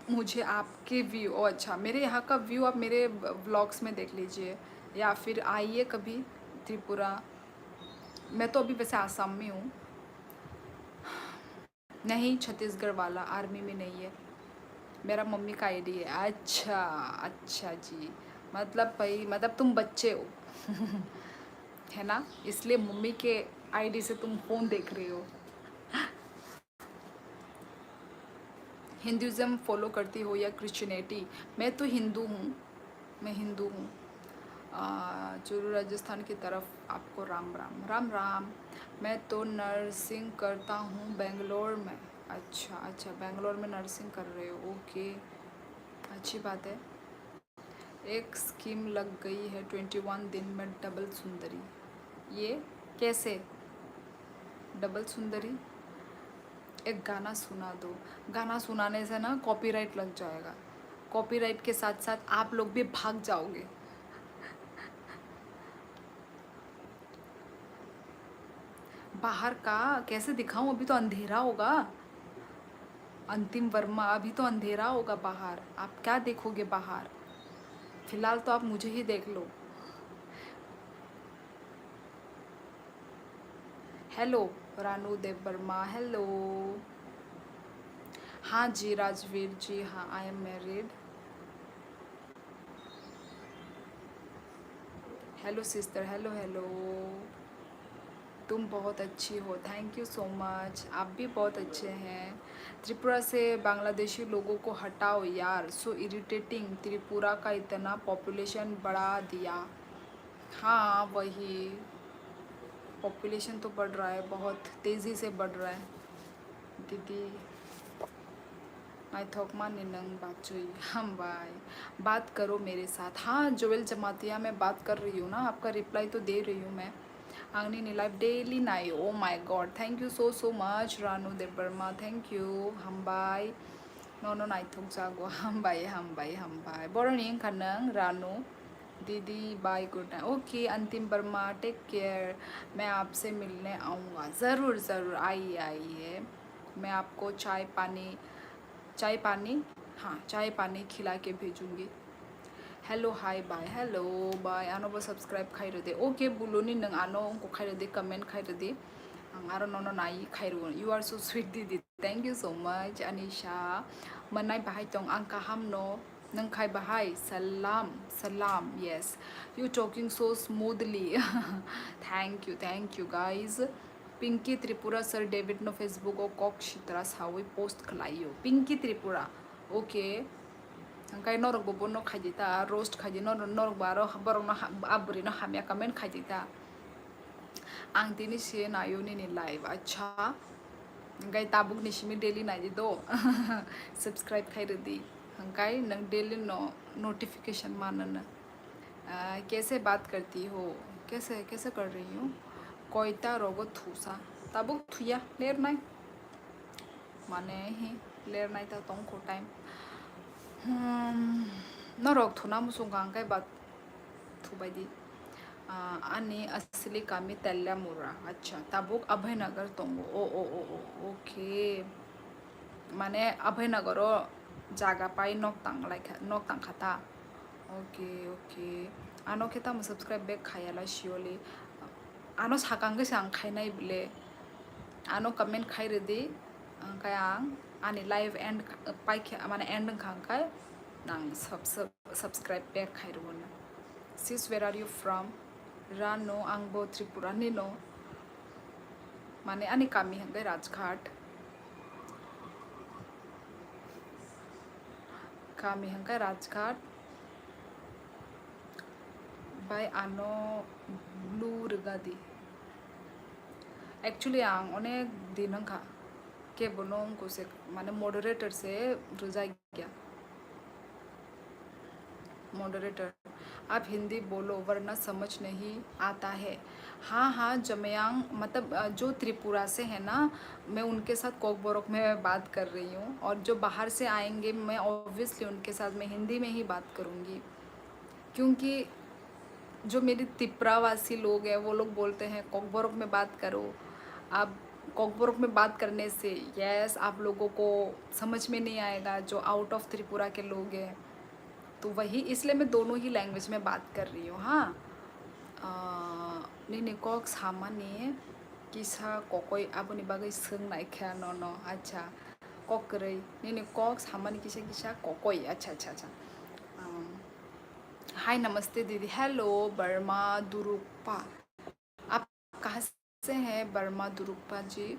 मुझे आपके व्यू, ओ अच्छा, मेरे यहाँ का व्यू आप मेरे व्लॉग्स में देख लीजिए या फिर आइए कभी त्रिपुरा। मैं तो अभी वैसे आसाम में हूँ। नहीं, छत्तीसगढ़ वाला, आर्मी में नहीं है। मेरा मम्मी का आईडी है। अच्छा अच्छा जी, मतलब भाई मतलब तुम बच्चे हो है ना, इसलिए मम्मी के आईडी से तुम फ़ोन देख रहे हो। हिंदुज़म फॉलो करती हो या क्रिश्चियनिटी? मैं तो हिंदू हूँ, मैं हिंदू हूँ। चूरू राजस्थान की तरफ आपको राम राम। राम राम। मैं तो नर्सिंग करता हूँ बेंगलोर में। अच्छा अच्छा, बेंगलोर में नर्सिंग कर रहे हो, ओके, अच्छी बात है। एक स्कीम लग गई है 21 दिन में डबल सुंदरी। ये कैसे डबल सुंदरी? एक गाना सुना दो। गाना सुनाने से ना कॉपीराइट लग जाएगा। कॉपीराइट के साथ साथ आप लोग भी भाग जाओगे। बाहर का कैसे दिखाऊं? अभी तो अंधेरा होगा। अंतिम वर्मा, अभी तो अंधेरा होगा बाहर। आप क्या देखोगे बाहर? फिलहाल तो आप मुझे ही देख लो। Hello Ranu Dev Verma, hello. हाँ जी राजवीर जी, हाँ I am married. Hello sister, hello hello. तुम बहुत अच्छी हो, थैंक यू सो मच। आप भी बहुत अच्छे हैं। त्रिपुरा से बांग्लादेशी लोगों को हटाओ यार, सो इरिटेटिंग। त्रिपुरा का इतना पॉपुलेशन बढ़ा दिया। हाँ वही, पॉपुलेशन तो बढ़ रहा है, बहुत तेज़ी से बढ़ रहा है दीदी। नाइथोकमा निनंग बाचुई हम भाई, बात करो मेरे साथ। हाँ जोवेल जमातिया, मैं बात कर रही हूँ ना, आपका रिप्लाई तो दे रही हूँ मैं। आंगनी नी लाइव डेली नाई, oh my god, thank you so so much Ranu Dev Varma, thank you. हम बाय नो नाइथोक जागो हम बाय बरनिंग खानंग रानू दीदी बाय, गुड नाइट। ओके अंतिम वर्मा, टेक केयर। मैं आपसे मिलने आऊँगा, ज़रूर ज़रूर, आइए आइए। मैं आपको चाय पानी, हाँ चाय पानी खिला के भेजूँगी। Hello hi bye, hello bye. आनो बो सब्सक्राइब खाइरो दे। ओके बुलुनी नंग आनो उनको खाइरो दे, कमेंट खाइरो दे। आरो नो नाई खाइरो। यू आर सो स्वीट दीदी, thank you so much Anisha. मनाई बाहाय तोंग आं काहाम नो नंग खाइ बाहाय सलाम सलाम। Yes you talking so smoothly thank you guys. Pinki Tripura sir David नो फेसबुक ओ कॉक शित्रा सावी पोस्ट खलाइयो Pinki Tripura. Okay angkai norok bo bono khajita roast khaji norok baro borok no abri no hamya comment khajita ang tini se nayo ni live acha angkai tabuk ni simi daily naji do subscribe khairi di angkai nang daily no notification manana। कैसे बात करती हो? कैसे कैसे कर रही हूँ? कोयता रोगो थूसा tabuk थुया लेर नाई माने ही लेर नाई ता तोंग को टाइम नरक थुना मुसुंगा अंकाय बात थुबायदी आणि असली कामी तेल्या मुरा। अच्छा ताबुक अभयनगर तोंगो ओ ओके माने अभयनगर जागा पाई नोक तांखाता। ओके ओके आनो खेता मु सब्सक्राइब बैक खायाला शियोली आनो साकांगे से आं खायनाय बले आनो कमेंट खाइरेदी अंकाय आं आनी लाइव एंड पाइखे माने and खांकाय nang subscribe back khairuna। sis where are you from? Rano angbo Tripura nino mane ani kami hangai Rajghat kami hangai Rajghat by ano blue regadi actually ang onek din hangka ke bonong ko se mane moderator se rujai gya moderator आप हिंदी बोलो वरना समझ नहीं आता है। हाँ हाँ जमयांग मतलब जो त्रिपुरा से है ना, मैं उनके साथ कोकबोरोक में बात कर रही हूँ और जो बाहर से आएंगे मैं ऑब्वियसली उनके साथ मैं हिंदी में ही बात करूँगी क्योंकि जो मेरे त्रिपुरावासी लोग हैं वो लोग बोलते हैं कोकबोरोक में बात करो। आप कोकबोरोक में बात करने से यस आप लोगों को समझ में नहीं आएगा जो आउट ऑफ त्रिपुरा के लोग हैं, तो वही इसलिए मैं दोनों ही लैंग्वेज में बात कर रही हूँ। हाँ नहीं कॉक सामानी किसा कोकोई आपनी बागै सोंनाय क्या न अच्छा कॉकरै नहीं कॉक सामानी किसा कोकोई अच्छा अच्छा अच्छा। हाय नमस्ते दीदी, हेलो बर्मा दुरुपा, आप कहाँ से हैं बर्मा दुरुपा जी?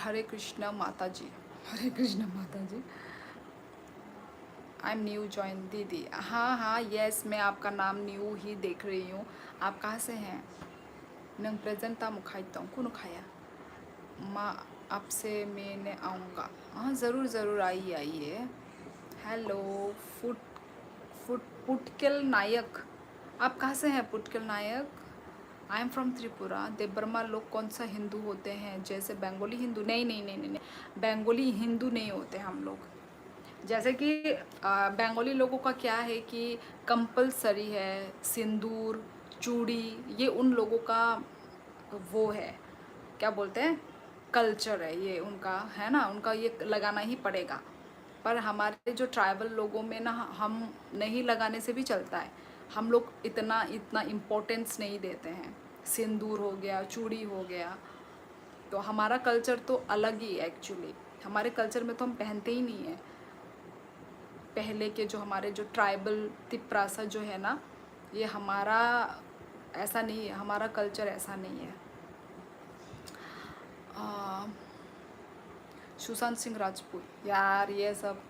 हरे कृष्णा माता जी, हरे कृष्णा माता जी। आई एम न्यू जॉइन दीदी। हाँ हाँ यस मैं आपका नाम न्यू ही देख रही हूँ। आप कहाँ से हैं? नंग प्रेजेंट ता मुखाई तो कौन खाया माँ आपसे मैंने आऊँगा। हाँ ज़रूर ज़रूर आइए आइए। हेलो पुटकेल नायक, आप कहाँ से हैं Putkel Nayak? I am from Tripura. Debbarma लोग कौन सा हिंदू होते हैं? जैसे बंगाली हिंदू? नहीं नहीं नहीं नहीं नहीं, बंगाली हिंदू नहीं होते हम लोग। जैसे कि बंगाली लोगों का क्या है कि कंपलसरी है सिंदूर चूड़ी, ये उन लोगों का वो है, क्या बोलते हैं, कल्चर है, ये उनका है ना, उनका ये लगाना ही पड़ेगा। पर हमारे जो ट्राइबल लोगों में ना, हम नहीं लगाने से भी चलता है, हम लोग इतना इतना इम्पोर्टेंस नहीं देते हैं। सिंदूर हो गया, चूड़ी हो गया, तो हमारा कल्चर तो अलग ही है एक्चुअली। हमारे कल्चर में तो हम पहनते ही नहीं हैं। पहले के जो हमारे जो ट्राइबल तिप्रासा जो है ना, ये हमारा ऐसा नहीं है, हमारा कल्चर ऐसा नहीं है। सुशांत सिंह राजपूत, यार ये सब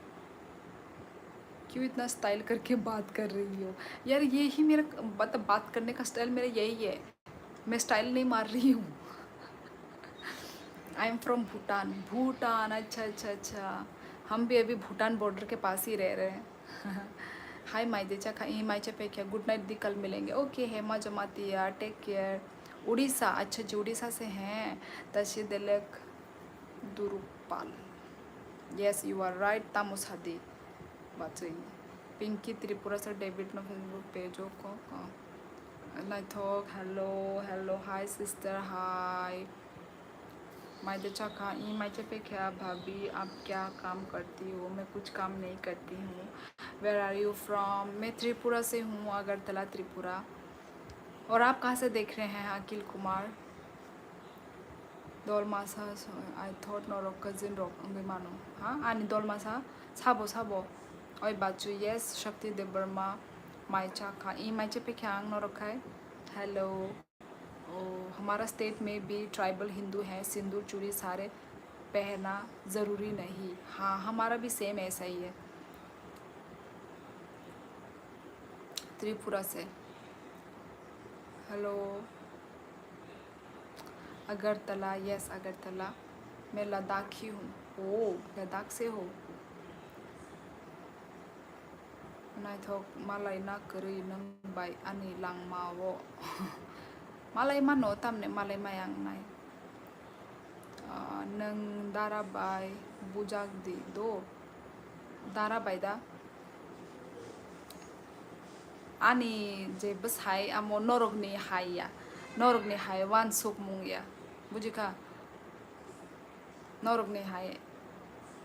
क्यों इतना स्टाइल करके बात कर रही हो यार? ये ही मेरा मतलब बात करने का स्टाइल मेरा यही है, मैं स्टाइल नहीं मार रही हूँ। आई एम फ्रॉम भूटान। भूटान, अच्छा अच्छा अच्छा, हम भी अभी भूटान बॉर्डर के पास ही रह रहे हैं। हाय माइदेचा खा ही माइचा पे क्या, गुड नाइट दी, कल मिलेंगे। Okay Hema Jamatia, take care. Odisha, अच्छा जी उड़ीसा से हैं। तशी दिलक दुरुपाल, यस यू आर राइट। तामुस हादी बात सही। पिंकी त्रिपुरा से डेविड ना फेसबुक पेज को नाइथोक, हेलो हेलो, हाय सिस्टर, हाय माइदेचा खा ई माइचे पे क्या भाभी, आप क्या काम करती हो? मैं कुछ काम नहीं करती हूँ। Where are you from? मैं त्रिपुरा से हूँ, अगरतला त्रिपुरा। और आप कहाँ से देख रहे हैं? Akhil Kumar dolmasa, I thought no rock cousin rock मानो हाँ आनी dolmasa साबो साबो ओए बाचू, यस शक्ति देव वर्मा माइचा खा ई माइचे पे क्या नो रखा है। हेलो, ओ हमारा स्टेट में भी ट्राइबल हिंदू हैं, सिंदूर चूड़ी सारे पहना ज़रूरी नहीं। हाँ हमारा भी सेम ऐसा ही है। त्रिपुरा से हेलो। अगरतला, यस अगरतला। मैं लद्दाखी हूँ। ओ लद्दाख से हो? नाइथोक मालाय ना करै नों बाय आनी लांमावो। मालाय मानो तामने मालाय मायांग नाय नों दाराबाय बुजागदी दो दाराबाय दा आनी जे बस हाय आमो नरकनि हाया, नरकनि हाय वान सुक मुंगिया बुजिका नरकनि हाय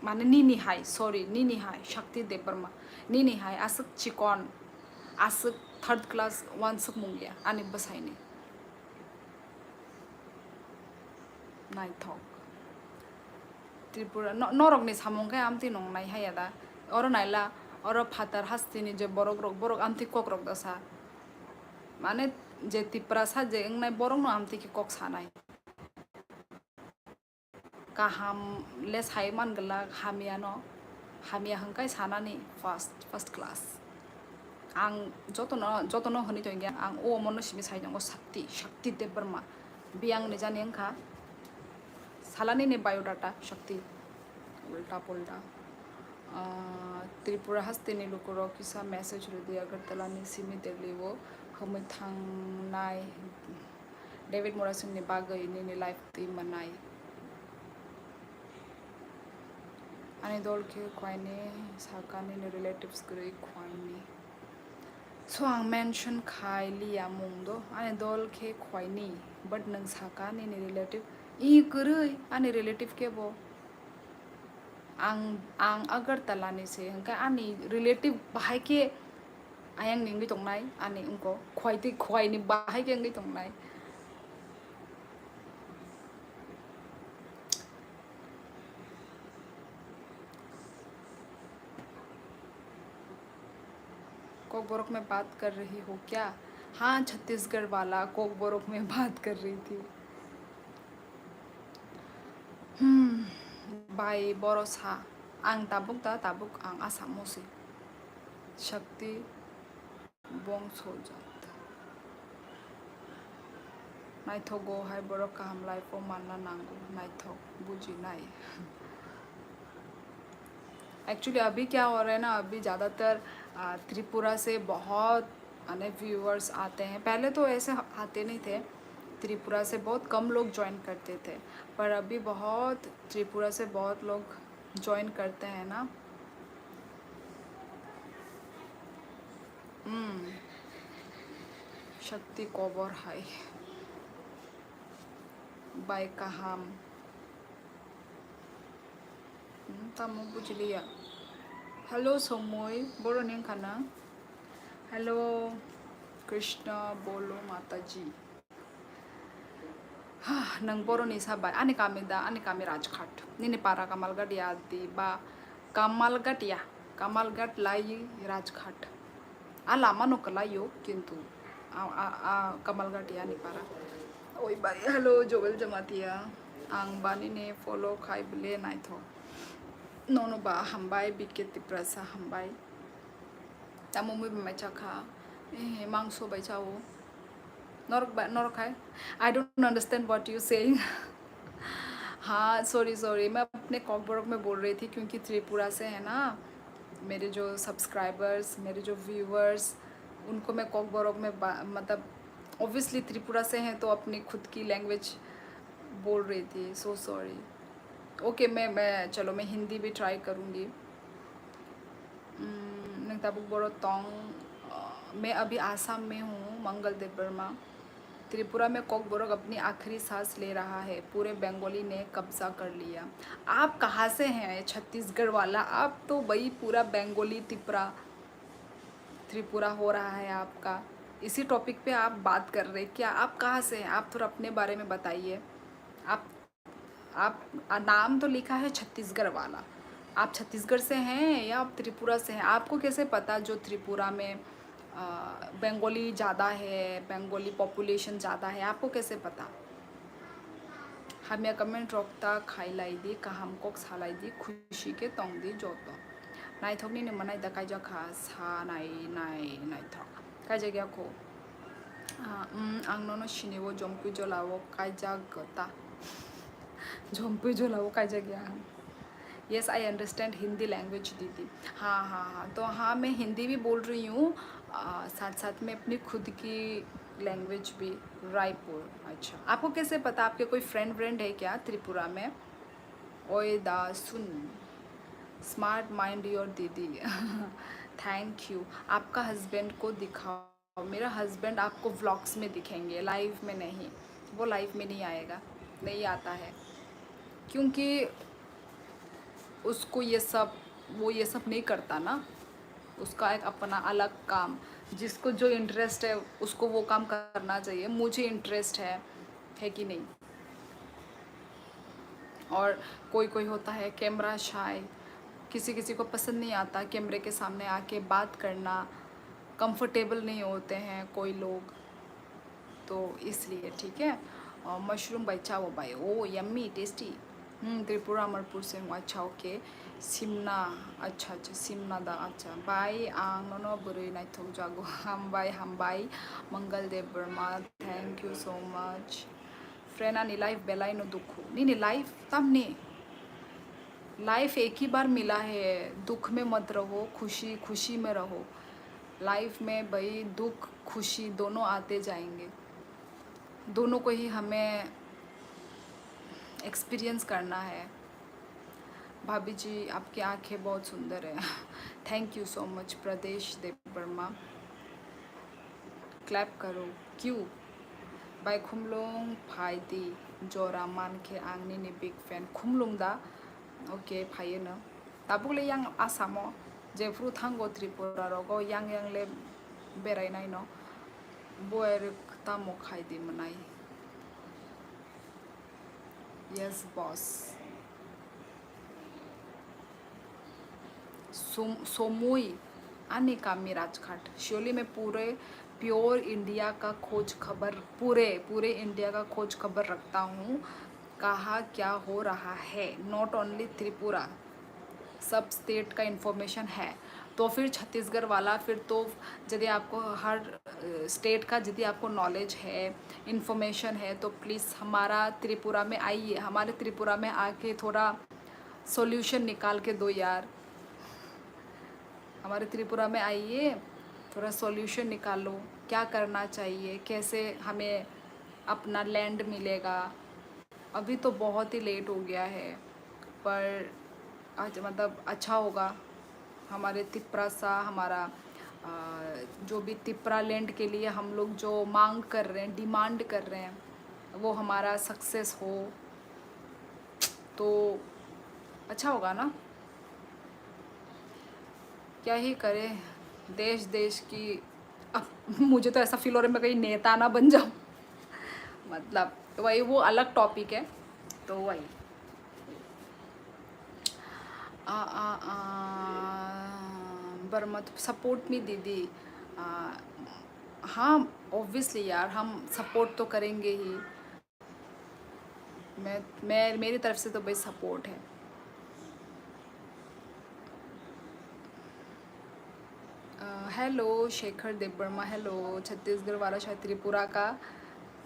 माने नीनी हाय, सॉरी नीनी हाय शक्ति देव वर्मा नीनी हाय आसक चिकन आसक थर्ड क्लास वन सुक मुंगिया आनी बस हाय ने नाइथोक त्रिपुरा नरकनि सामुंखाय आमती नंनाय हाया दा और नाइला और फातर हास्तिनि जे बरक रक बरक आमती कक रक दसा माने जे तिप्रासा जे इंगनाय बरक न आमती की कक सानाय काहाम लेस हाय मान गला हामिया न हामिया हंकाय सानानि फर्स्ट क्लास आं जतन होनि तो गया आं ओ मन सिमि साइ दंग शक्ति देव वर्मा बे आंनि जानि अंखा सालानि ने बायोडाटा शक्ति उल्टा पुल्टा त्रिपुरा हास्तिनि लुकुरो किसा मेसेज रुदि अगरतलानि सिमि देलिवो हमै थांनाय डेविड मोरासिंनि बागै निनि लाइफ ति मनाय आनी दल के ख्वाइनि साकानि रिलेटिव्स गरै ख्वाइनि सो आं मेंशन खाय लिया मुंदो आनी दल के ख्वाइनि बट नों साकानि रिलेटिव ई गरै आनी रिलेटिव के बो आं अगरतलानि से हंका आनी रिलेटिव बाहाय के आयंग निंगै तंनाय आनी उनको ख्वाइनि बाहाय के अंगै तंनाय कोकबोरक में बात कर रही हो क्या? हाँ छत्तीसगढ़ वाला कोकबोरक में बात कर रही थी। बाय बरसा आं ताबुक आं आसामोसे शक्ति बंसजात नाइथगो हाय बरक काहाम लाइफआव मानना नांगौ नाइथग बुजिनाय एक्चुअली अभी क्या हो रहा है ना, अभी ज़्यादातर त्रिपुरा से बहुत आने व्यूअर्स आते हैं। पहले तो ऐसे आते नहीं थे, त्रिपुरा से बहुत कम लोग ज्वाइन करते थे, पर अभी बहुत त्रिपुरा से बहुत लोग ज्वाइन करते हैं ना। शक्ति कोबर हाई बाय कहाम तमो बुझलिया। हेलो सोमोय बोलो नहीं खाना। हेलो कृष्ण बोलो माता जी। नंग बर'नि साबाय आनि कामिदा आनि कामि राजघाट निनि पारा कामालघाट यादी बा कामालघाट लाई राजघाट आ लामा नकलायो किंतु कामालघाट यानि पारा ओय बाय हेलो जोगल जमातिया आं बानी ने फॉलो खाइबले नाइथो नोनो बा हमबाय बिकेति प्रसा हमबाय तामुमुय बमायचाखा ए मांसो बायचाओ नरक है। I don't understand what you saying. हाँ सॉरी मैं अपने कॉकबोरक में बोल रही थी क्योंकि त्रिपुरा से है ना मेरे जो सब्सक्राइबर्स, मेरे जो व्यूअर्स, उनको मैं कॉकबोरक में मतलब ऑब्वियसली त्रिपुरा से हैं तो अपनी खुद की लैंग्वेज बोल रही थी। So sorry. ओके मैं चलो मैं हिंदी भी ट्राई करूँगी। नंगताबुक बोरो तोंग मैं अभी आसाम में हूँ, मंगलदेव वर्मा। त्रिपुरा में कॉकबोरक अपनी आखिरी सांस ले रहा है, पूरे बंगाली ने कब्जा कर लिया। आप कहाँ से हैं छत्तीसगढ़ वाला? आप तो वही पूरा बंगाली त्रिपुरा हो रहा है आपका। इसी टॉपिक पे आप बात कर रहे हैं क्या? आप कहाँ से हैं? आप थोड़ा अपने बारे में बताइए। आप नाम तो लिखा है छत्तीसगढ़ वाला, आप छत्तीसगढ़ से हैं या आप त्रिपुरा से हैं? आपको कैसे पता जो त्रिपुरा में बंगाली ज़्यादा है, बंगाली पॉपुलेशन ज़्यादा है, आपको कैसे पता? हमें कमेंट रोकता खाइलाई दी हमको सालाई दी खुशी के तोंग दी जो तो नाइथोकनी ने मनाई दा काइजा खा सा नाइथोक काइजा गया को आंनो सिनेवो जम्पु जलावो काइजा गता जम्पु जलावो काइजा गया। Yes I understand Hindi language दीदी। हाँ तो हाँ मैं हिंदी भी बोल रही हूँ, साथ साथ में अपनी खुद की लैंग्वेज भी। रायपुर। अच्छा आपको कैसे पता? आपके कोई फ्रेंड है क्या त्रिपुरा में? ओए दा सुन स्मार्ट माइंड योर दीदी। Thank you. आपका हस्बैंड को दिखाओ। मेरा हस्बैंड आपको व्लॉग्स में दिखेंगे, लाइव में नहीं। वो लाइव में नहीं आएगा, नहीं आता है क्योंकि उसको ये सब नहीं करता ना। उसका एक अपना अलग काम, जिसको जो इंटरेस्ट है उसको वो काम करना चाहिए। मुझे इंटरेस्ट है कि नहीं? और कोई होता है कैमरा शाय, किसी को पसंद नहीं आता कैमरे के सामने आके बात करना, कंफर्टेबल नहीं होते हैं कोई लोग, तो इसलिए ठीक है। मशरूम बाइचा वो बाई ओ यम्मी टेस्टी। त्रिपुरा अमरपुर से हूँ। अच्छा ओके सिमना। अच्छा सिमना दा। अच्छा बाई आंग नो बुरी नाइथोक जागो हम by Mangaldev Verma. Thank you so much friend. आनी लाइफ बेलाई नो दुखो नहीं लाइफ तमने लाइफ एक ही बार मिला है, दुख में मत रहो, खुशी में रहो। लाइफ में भाई दुख खुशी दोनों आते जाएंगे, दोनों को ही हमें एक्सपीरियंस करना है। भाभी जी आपकी आंखें बहुत सुंदर है। Thank you so much Pradesh Dev Varma. Clap करो क्यों बाय खुमलुंग फाइदी जोरा मान के आंगनी ने बिग फैन खुमलुंग दा। ओके फाइयो न दाबुले yang आसामो जेफ्रु थांगो त्रिपुरा रगो yang ले बेरायनाय न बोयर तामो खाइदी मनाय। Yes boss. सोमुई आने कामी राजघाट शियोली में पूरे प्योर इंडिया का खोज खबर, पूरे इंडिया का खोज खबर रखता हूँ। कहाँ क्या हो रहा है, नॉट ओनली त्रिपुरा, सब स्टेट का इन्फॉर्मेशन है। तो फिर छत्तीसगढ़ वाला, फिर तो यदि आपको हर स्टेट का यदि आपको नॉलेज है, इन्फॉर्मेशन है, तो प्लीज़ हमारा त्रिपुरा में आइए, हमारे त्रिपुरा में आके थोड़ा सॉल्यूशन निकाल के दो यार। हमारे त्रिपुरा में आइए, थोड़ा सॉल्यूशन निकालो, क्या करना चाहिए, कैसे हमें अपना लैंड मिलेगा। अभी तो बहुत ही लेट हो गया है, पर आज मतलब अच्छा होगा हमारे तिपरा सा, हमारा जो भी तिपरा लैंड के लिए हम लोग जो मांग कर रहे हैं, डिमांड कर रहे हैं, वो हमारा सक्सेस हो तो अच्छा होगा ना। क्या ही करें, देश देश की। अब मुझे तो ऐसा फील हो रहा है मैं कहीं नेता ना बन जाऊँ। मतलब वही, वो अलग टॉपिक है, तो वही बर्मत सपोर्ट मी दीदी। आ, हाँ ऑब्वियसली यार, हम सपोर्ट तो करेंगे ही। मैं मेरी तरफ से तो भाई सपोर्ट है। हेलो शेखर देवबर्मा, हेलो छत्तीसगढ़ वाला, शायद त्रिपुरा का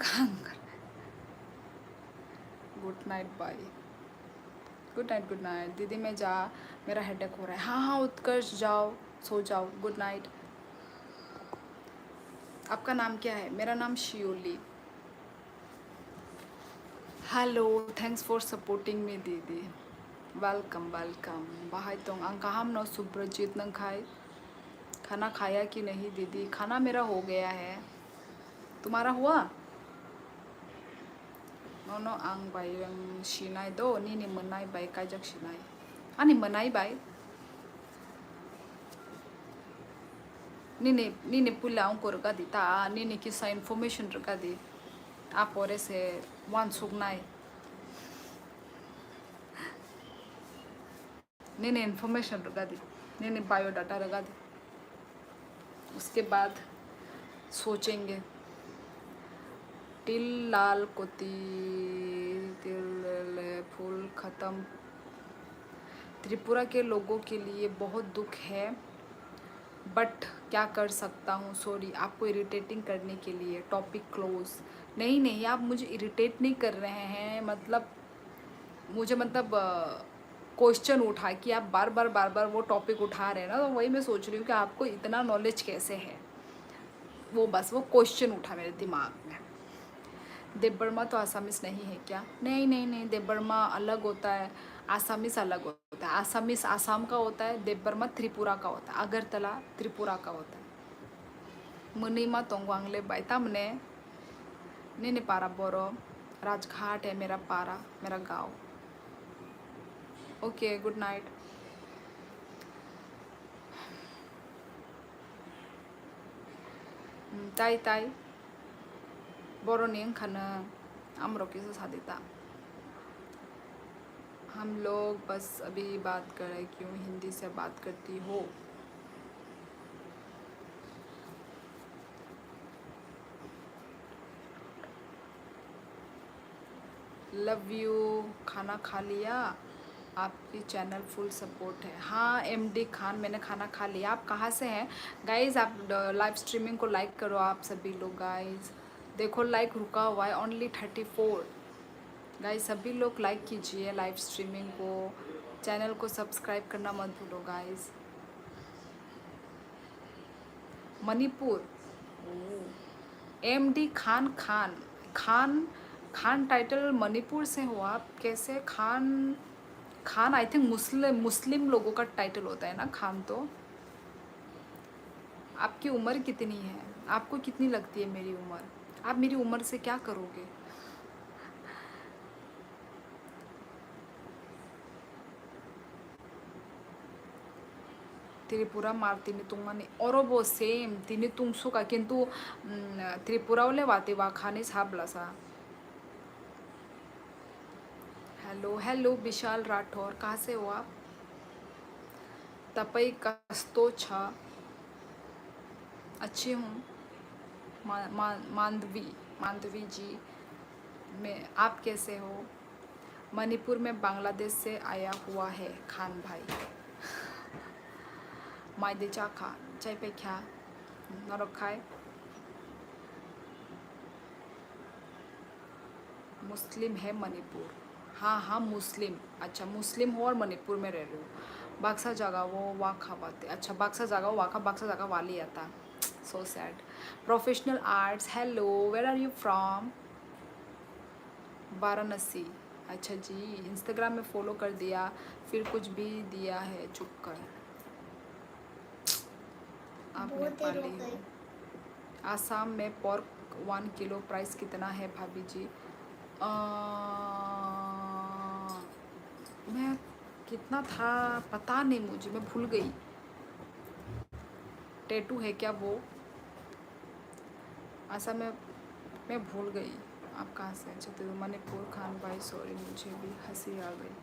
काम कर। Good night, bye. Good night, good night दीदी। मैं जा, मेरा हेडेक हो रहा है। हाँ हाँ उत्कर्ष, जाओ सो जाओ, गुड नाइट। आपका नाम क्या है? मेरा नाम शियोली। Hello, thanks for supporting me दीदी। Welcome welcome. बाहाय तोंग आं काहाम नो सुब्रजीत नंग खाए? खाना खाया कि नहीं दीदी? खाना मेरा हो गया है, तुम्हारा हुआ? नो नो आं बाई शिनाय दो नी मनाई बाई काजक शिनाय आनी मनाई बाई नी पुला आं को रगा दी ता नी किसा इन्फॉर्मेशन रगा दी आप और से वन सुगनाय नी इन्फॉर्मेशन रगा दी, नी बायोडाटा रगा दी। उसके बाद सोचेंगे। टिल लाल कोती तिल फूल ख़त्म। त्रिपुरा के लोगों के लिए बहुत दुख है, बट क्या कर सकता हूँ। सॉरी आपको इरिटेटिंग करने के लिए। Topic close. नहीं नहीं, आप मुझे इरिटेट नहीं कर रहे हैं, मतलब मुझे मतलब क्वेश्चन उठा कि आप बार बार वो टॉपिक उठा रहे हैं ना, तो वही मैं सोच रही हूँ कि आपको इतना नॉलेज कैसे है। वो बस वो क्वेश्चन उठा मेरे दिमाग में। देवबर्मा तो आसामीस नहीं है क्या? नहीं नहीं नहीं, देवबर्मा अलग होता है, आसामीस अलग होता है। आसामीस आसाम का होता है, देवबर्मा त्रिपुरा का होता है, अगरतला त्रिपुरा का होता है। मुनीमा तोंगवांगले बाइता मने ने पारा बोरो राजघाट है मेरा पारा, मेरा गांव। Okay good night. ताई ताई बोरो नहीं खाना अमरो किसे सादिता। हम लोग बस अभी बात कर रहे, क्यों हिंदी से बात करती हो? Love you. खाना खा लिया? आपकी चैनल फुल सपोर्ट है। हाँ एमडी खान, मैंने खाना खा लिया। आप कहाँ से हैं गाइज़? आप लाइव स्ट्रीमिंग को लाइक करो आप सभी लोग गाइज़। देखो लाइक रुका हुआ है, ओनली 34 गाइज़। सभी लोग लाइक कीजिए लाइव स्ट्रीमिंग को, चैनल को सब्सक्राइब करना मत भूलो guys. Manipur, MD Khan Khan Khan Khan title Manipur से हो आप? कैसे खान? खान आई थिंक मुस्लिम लोगों का टाइटल होता है ना खान। तो आपकी उम्र कितनी है? आपको कितनी लगती है मेरी उम्र? आप मेरी उम्र से क्या करोगे? त्रिपुरा मार तिनी तुंगानी और वो सेम तिनी तुंगसु का, किंतु त्रिपुरा वाले वाते वा खाने साबला सा। हेलो हेलो विशाल राठौर, कहाँ से हो आप? तपई कस्तो छा? अच्छी हूँ। मांडवी मांडवी जी, मैं, आप कैसे हो? मणिपुर में बांग्लादेश से आया हुआ है खान भाई। मायदे चाखा चाय पे क्या नरक खाए? मुस्लिम है मणिपुर? हाँ हाँ मुस्लिम। अच्छा मुस्लिम हो और मणिपुर में रह रहे हो? बाक्सा जगह वो वाखा बात, अच्छा बाक्सा जगह वाखा, बाक्सा जगह वाली आता। So sad. Professional arts, hello, where are you from? Varanasi. अच्छा जी, इंस्टाग्राम में फॉलो कर दिया, फिर कुछ भी दिया है चुप कर। आप बहुत देर हो नेपाली गई। हो। आसाम में पोर्क 1 किलो प्राइस कितना है भाभी जी? मैं कितना था पता नहीं मुझे, मैं भूल गई। टैटू है क्या वो? आसाम में मैं भूल गई। आप कहाँ से? अच्छा तो मणिपुर। खान भाई सॉरी, मुझे भी हंसी आ गई।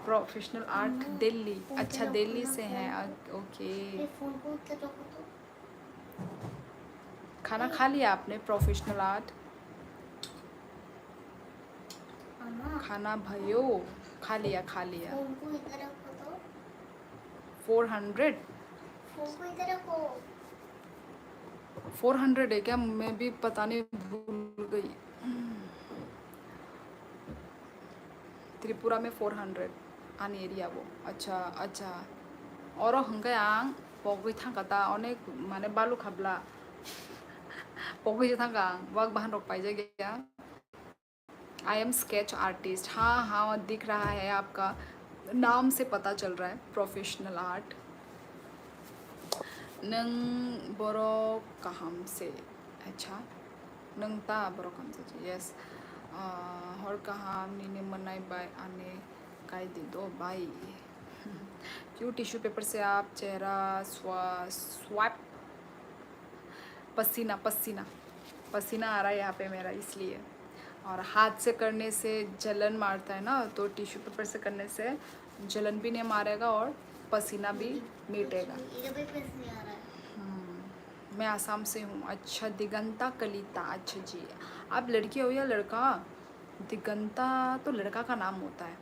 प्रोफेशनल आर्ट दिल्ली, अच्छा दिल्ली से हैं, ओके। ये फोन को उधर रखो तो। खाना खा लिया आपने? प्रोफेशनल आर्ट अम्मा, खाना भयो खा लिया, खा लिया। फोन को इधर रखो तो। 400 फोन को इधर रखो। 400 है क्या? मैं भी पता नहीं, भूल गई। त्रिपुरा में 400 आन एरिया वो। अच्छा अच्छा। और हंगायांग पगई थांगाता अनेक माने बालू खाबला पगई थांगांग वाग बहन रोक पाइजे गया। I am sketch artist. हाँ हाँ दिख रहा है, आपका नाम से पता चल रहा है। Professional art. नंग बरो कहम से? अच्छा नंग ता बरो कहम से? यस। हर कहाँ नीने मनाई बाय आने काई दी दो बाई। क्यों टिश्यू पेपर से आप चेहरा स्वाइप? पसीना पसीना पसीना आ रहा है यहाँ पे मेरा, इसलिए। और हाथ से करने से जलन मारता है ना, तो टिश्यू पेपर से करने से जलन भी नहीं मारेगा और पसीना भी मिटेगा। इधर भी पैसे नहीं आ रहा है। मैं आसाम से हूँ। अच्छा दिगंता कलिता, अच्छा जी। आप लड़की हो या लड़का? दिगंता तो लड़का का नाम होता है।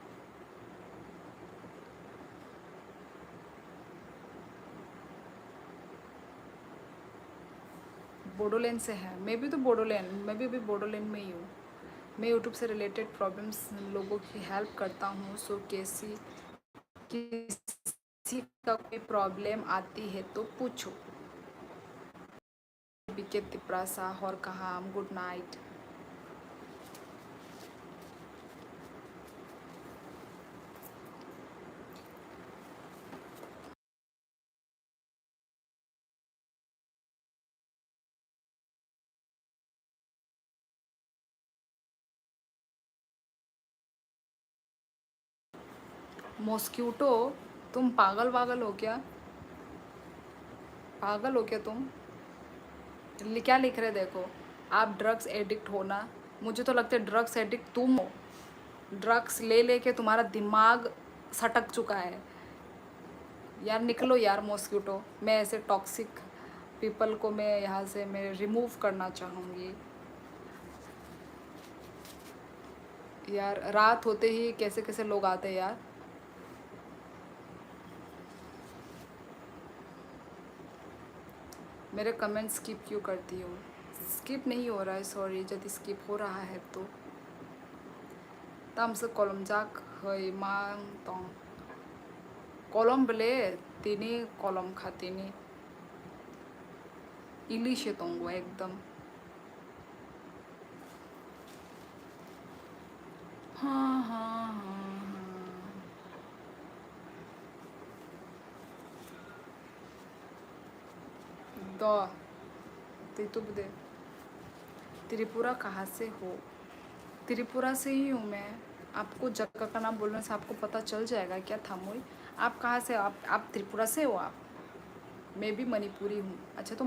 बोडोलैंड से है। मैं भी तो बोडोलैंड, मैं भी अभी बोडोलैंड में ही हूँ। मैं यूट्यूब से रिलेटेड प्रॉब्लम्स लोगों की हेल्प करता हूँ। सो किसी का कोई प्रॉब्लम आती है तो पूछो। बीके तिप्रासा और कहा गुड नाइट। मॉस्क्यूटो, तुम पागल वागल हो क्या? पागल हो क्या तुम? क्या लिख रहे देखो। आप ड्रग्स एडिक्ट हो ना? मुझे तो लगता है ड्रग्स एडिक्ट तुम हो। ड्रग्स ले लेके तुम्हारा दिमाग सटक चुका है। यार निकलो यार मॉस्क्यूटो। मैं ऐसे टॉक्सिक पीपल को मैं यहाँ से मैं रिमूव करना चाहूँगी। यार रात होते ही कैसे कैसे लोग आते हैं यार। मेरे कमेंट स्किप क्यों करती हो? स्किप नहीं हो रहा है, सॉरी। यदि स्किप हो रहा है तो तमसे कलमजाक है मांग तोंग कलम बले तिनी कलम खातिनी इलिशे तोंगो एकदम। हाँ हाँ हाँ हाँ। दो दे। त्रिपुरा कहाँ से हो? त्रिपुरा से ही हूँ मैं। आपको जगह का नाम बोलने से आपको पता चल जाएगा क्या थामुई? आप कहाँ से? आप त्रिपुरा से हो आप? मैं भी मणिपुरी हूँ। अच्छा तो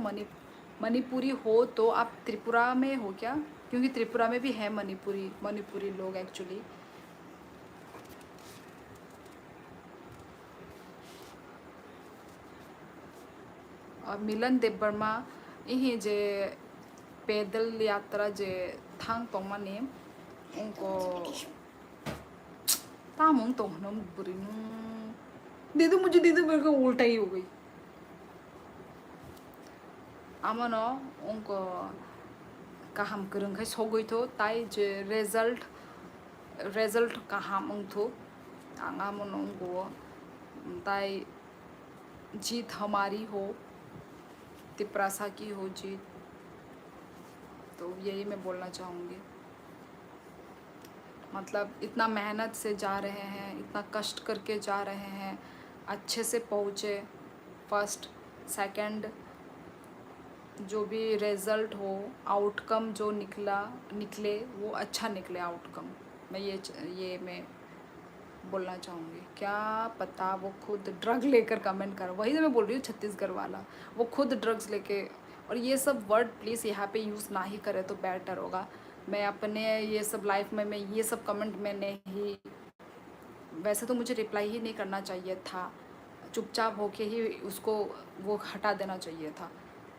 मणिपुरी हो तो आप त्रिपुरा में हो क्या? क्योंकि त्रिपुरा में भी है मणिपुरी लोग एक्चुअली। और मिलन देव वर्मा यही जे पैदल यात्रा जे थांग तोंगमानी उनको तामुंग तोंगनम बुरिनु दे दो मेरे को उल्टा ही हो गई। आमनो उनको kaham kerengkai sogoi to tai je result kaham ungtho anga mononggo ताई जीत हमारी हो, तिपरासा की हो जीत। तो यही मैं बोलना चाहूँगी। मतलब इतना मेहनत से जा रहे हैं, इतना कष्ट करके जा रहे हैं, अच्छे से पहुँचे। फर्स्ट सेकंड जो भी रिज़ल्ट हो, आउटकम जो निकले वो अच्छा निकले आउटकम। मैं ये मैं बोलना चाहूँगी। क्या पता वो खुद ड्रग लेकर कमेंट कर, वही तो मैं बोल रही हूँ छत्तीसगढ़ वाला, वो खुद ड्रग्स लेके। और ये सब वर्ड प्लीज़ यहाँ पे यूज़ ना ही करे तो बेटर होगा। मैं अपने ये सब लाइफ में मैं ये सब कमेंट में नहीं, वैसे तो मुझे रिप्लाई ही नहीं करना चाहिए था, चुपचाप होके ही उसको वो हटा देना चाहिए था।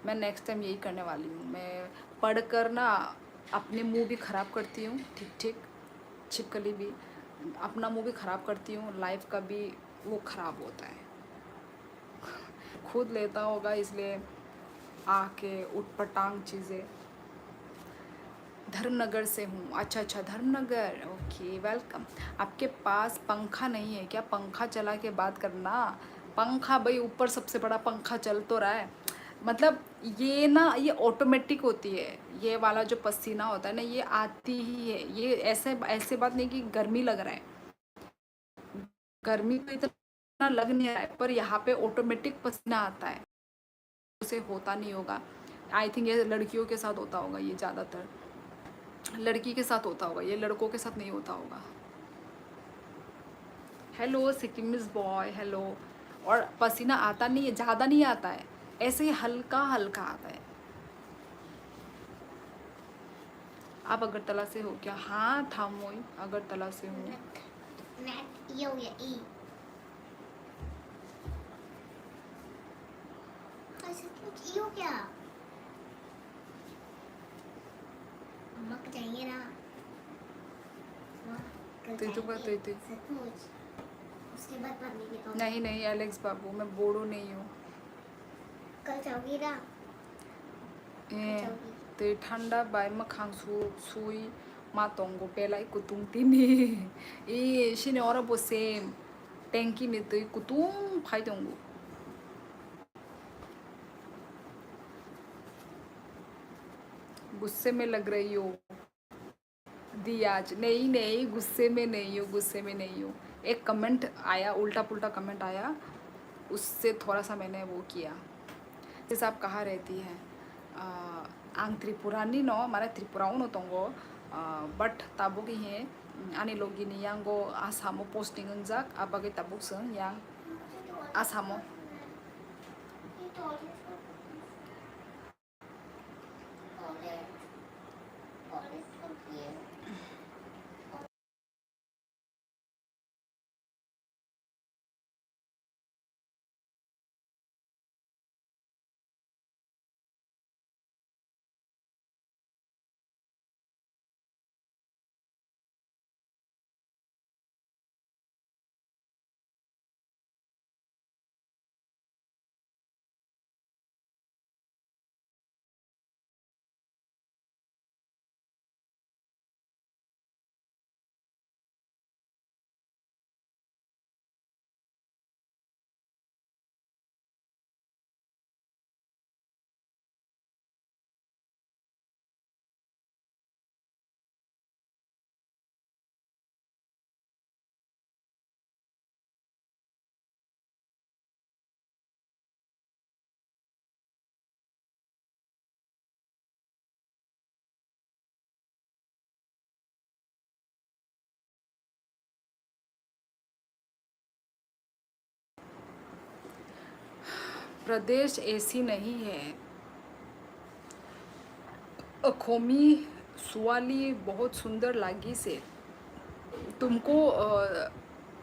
मैं नेक्स्ट टाइम यही करने वाली हूँ। मैं पढ़कर ना अपने मुंह भी ख़राब करती हूँ, ठीक छिपकली भी अपना मुंह भी ख़राब करती हूँ, लाइफ का भी वो ख़राब होता है। खुद लेता होगा इसलिए आके उटपटांग चीज़ें। धर्मनगर से हूँ। अच्छा धर्मनगर, ओके वेलकम। आपके पास पंखा नहीं है क्या? पंखा चला के बात करना। पंखा भाई ऊपर सबसे बड़ा पंखा चल तो रहा है। मतलब ये ना ये ऑटोमेटिक होती है, ये वाला जो पसीना होता है ना ये आती ही है। ये ऐसे बात नहीं कि गर्मी लग रहा है, गर्मी तो इतना लग नहीं रहा है, पर यहाँ पे ऑटोमेटिक पसीना आता है। उसे होता नहीं होगा, आई थिंक ये लड़कियों के साथ होता होगा, ये ज़्यादातर लड़की के साथ होता होगा, ये लड़कों के साथ नहीं होता होगा। Hello Sikkimese boy, hello. और पसीना आता नहीं है, ज़्यादा नहीं आता है, ऐसे ही हल्का हल्का आता है। आप अगरतला से हो क्या? हाँ थामोई अगरतला से हूँ। नेट ये हो गया ई। ऐसे कुछ ई हो गया। अम्मा को चाहिए ना। तो सचमुच। उसके बाद पढ़ने के बाद नहीं एलेक्स बाबू, मैं बोड़ो नहीं हूँ। कल जाओगी ना? तो ठंडा बाय मखांग सुई मा तोंगो पेलाई कुतुंग तिनी ए शिने और बोसेम टैंकी में तो कुतुंग फाई दोंगो। गुस्से में लग रही हो दियाज? नहीं गुस्से में नहीं हो, गुस्से में नहीं हो। एक कमेंट आया, उल्टा पुल्टा कमेंट आया, उससे थोड़ा सा मैंने वो किया। जैसे आप कहाँ रहती हैं? आंग त्रिपुरानी नो माने त्रिपुराओं नो तोंगो बट ताबुक ही आनी लोगी नि यांगो आसामो पोस्टिंग अंजाक आबागे ताबुक संग यांग आसामो। प्रदेश ऐसी नहीं है। अखोमी सुवाली बहुत सुंदर लागी से। तुमको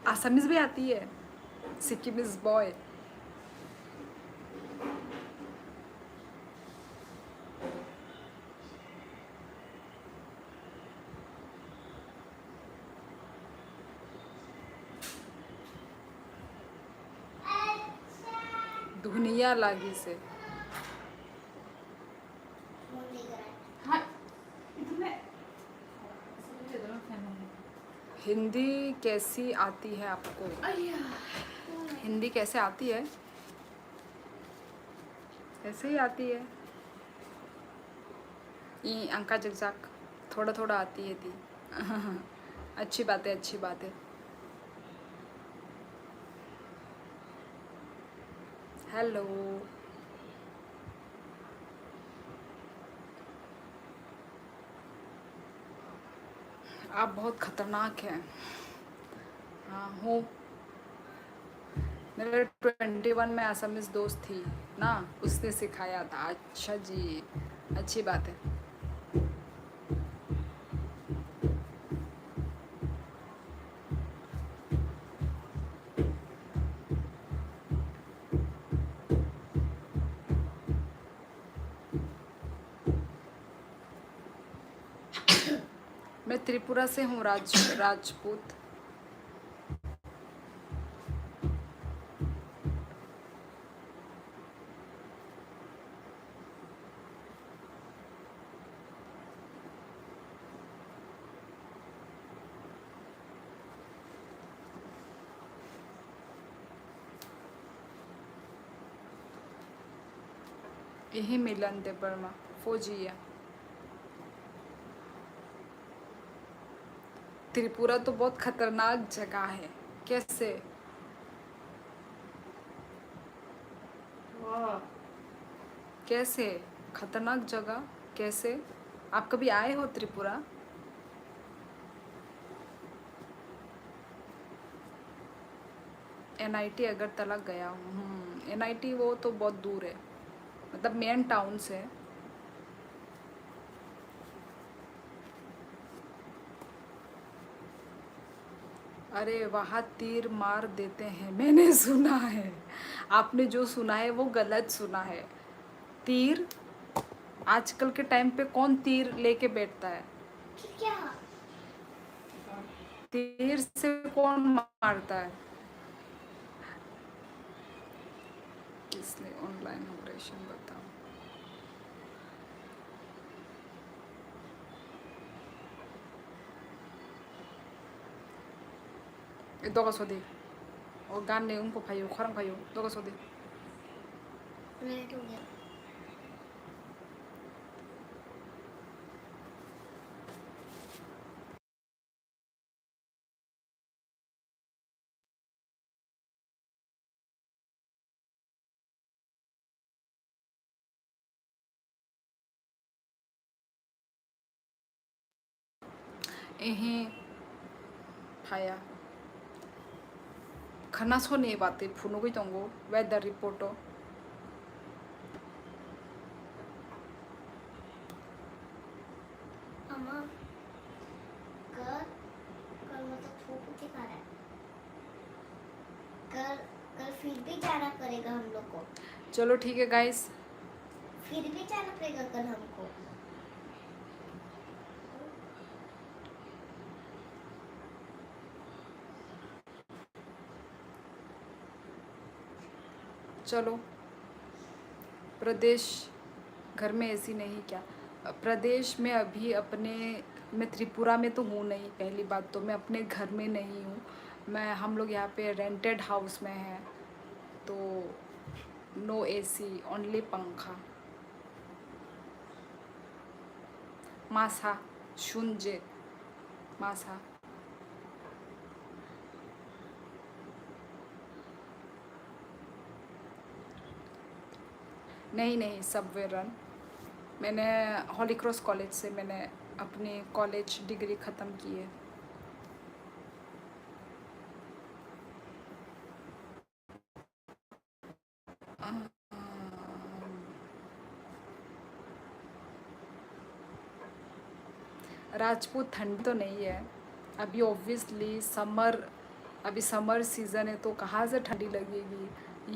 आसामीज भी आती है? सिक्किमिस बॉय दुनिया लागी से। हिंदी कैसी आती है आपको? हिंदी कैसे आती है? ऐसे ही आती है। ये अंका जगजाक थोड़ा थोड़ा आती है थी। अच्छी बात है, अच्छी बात है। हेलो। आप बहुत खतरनाक हैं। हाँ हूँ। मेरे 21 में असमीज दोस्त थी ना, उसने सिखाया था। अच्छा जी, अच्छी बात है। मैं त्रिपुरा से हूँ, राजपूत। यही मिलन दे बर्मा फौजी है। त्रिपुरा तो बहुत खतरनाक जगह है। कैसे? कैसे खतरनाक जगह? कैसे? आप कभी आए हो त्रिपुरा? NIT अगरतला गया हूँ। NIT वो तो बहुत दूर है, मतलब मेन टाउन से। अरे वहाँ तीर मार देते हैं, मैंने सुना है। आपने जो सुना है वो गलत सुना है। तीर, आजकल के टाइम पे कौन तीर लेके बैठता है? क्या? तीर से कौन मारता है? इसलिए ऑनलाइन ऑपरेशन बताओ। 너가 소디. 간내 응고 봐요. 화랑 봐요. 너가 소디. रेड हो गया। यहीं भाया खाना सोने बातें फुनो गई तंगो वेदर रिपोर्टो अम्मा कल कल मतलब फोटो दिखा रहा है। कल कल फिर भी जाना पड़ेगा हम लोग को। चलो ठीक है गाइस, फिर भी जाना पड़ेगा कल हमको। चलो। प्रदेश घर में ऐसी नहीं क्या? प्रदेश में अभी अपने, मैं त्रिपुरा में तो हूँ नहीं। पहली बात तो मैं अपने घर में नहीं हूँ। हम लोग यहाँ पे रेंटेड हाउस में हैं, तो नो AC, ओनली पंखा। मासा शुंजे मासा। नहीं नहीं, सबवे रन। मैंने हॉली क्रॉस कॉलेज से मैंने अपनी कॉलेज डिग्री ख़त्म की है। राजपूत ठंड तो नहीं है अभी, ऑब्वियसली समर, अभी समर सीज़न है तो कहाँ से ठंडी लगेगी?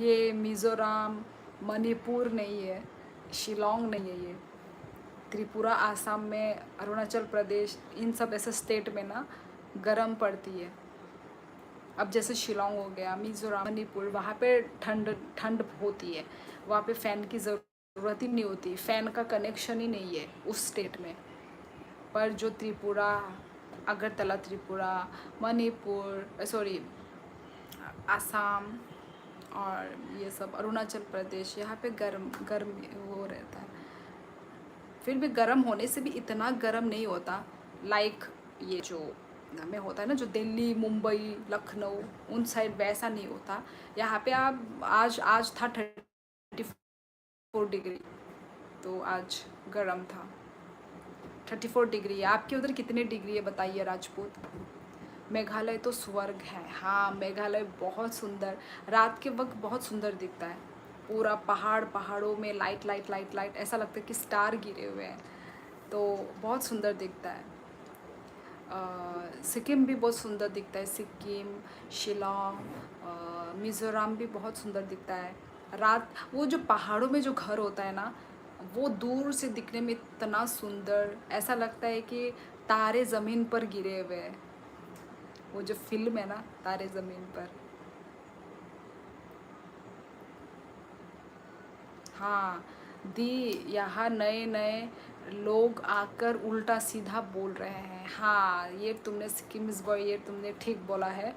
ये मिज़ोरम मणिपुर नहीं है, शिलोंग नहीं है, ये त्रिपुरा, आसाम में, अरुणाचल प्रदेश, इन सब ऐसे स्टेट में ना गर्म पड़ती है। अब जैसे शिलोंग हो गया, मिज़ोरम, मणिपुर, वहाँ पे ठंड ठंड होती है। वहाँ पे फ़ैन की ज़रूरत ही नहीं होती, फ़ैन का कनेक्शन ही नहीं है उस स्टेट में। पर जो त्रिपुरा, अगरतला त्रिपुरा, मणिपुर, सॉरी आसाम, और ये सब अरुणाचल प्रदेश, यहाँ पे गर्म गर्म वो रहता है। फिर भी गर्म होने से भी इतना गर्म नहीं होता, लाइक ये जो हमें होता है ना, जो दिल्ली, मुंबई, लखनऊ उन साइड वैसा नहीं होता। यहाँ पे आप आज था 34 डिग्री, तो आज गर्म था। 34 डिग्री। आपके उधर कितने डिग्री है बताइए राजपूत। मेघालय तो स्वर्ग है। हाँ, मेघालय बहुत सुंदर, रात के वक्त बहुत सुंदर दिखता है। पूरा पहाड़ों में लाइट लाइट लाइट लाइट, ऐसा लगता है कि स्टार गिरे हुए हैं, तो बहुत सुंदर दिखता है। सिक्किम भी बहुत सुंदर दिखता है, सिक्किम, शिलोंग, मिज़ोरम भी बहुत सुंदर दिखता है। रात वो जो पहाड़ों में जो घर होता है ना, वो दूर से दिखने में इतना सुंदर, ऐसा लगता है कि तारे ज़मीन पर गिरे हुए हैं। वो जो फिल्म है ना, तारे ज़मीन पर। हाँ दी, यहाँ नए नए लोग आकर उल्टा सीधा बोल रहे हैं। हाँ, ये तुमने सिक्किम्स बॉय, ये तुमने ठीक बोला है।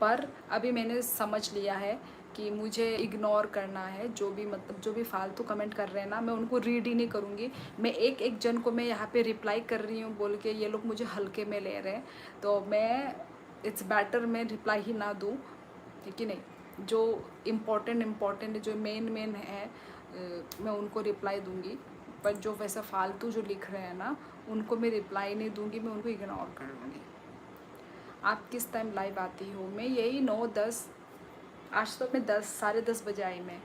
पर अभी मैंने समझ लिया है कि मुझे इग्नोर करना है, जो भी मतलब जो भी फालतू कमेंट कर रहे हैं ना, मैं उनको रीड ही नहीं करूँगी। मैं एक एक जन को मैं यहाँ पे रिप्लाई कर रही हूँ बोल के ये लोग मुझे हल्के में ले रहे हैं, तो मैं इट्स बेटर मैं रिप्लाई ही ना दूँ, ठीक है नहीं। जो इम्पोर्टेंट जो मेन है मैं उनको रिप्लाई दूंगी, पर जो वैसा फालतू जो लिख रहे हैं ना, उनको मैं रिप्लाई नहीं दूंगी, मैं उनको इग्नोर कर लूँगी। आप किस टाइम लाइव आती हो? मैं यही 9-10, आज तो मैं 10 साढ़े 10 बजे आई मैं।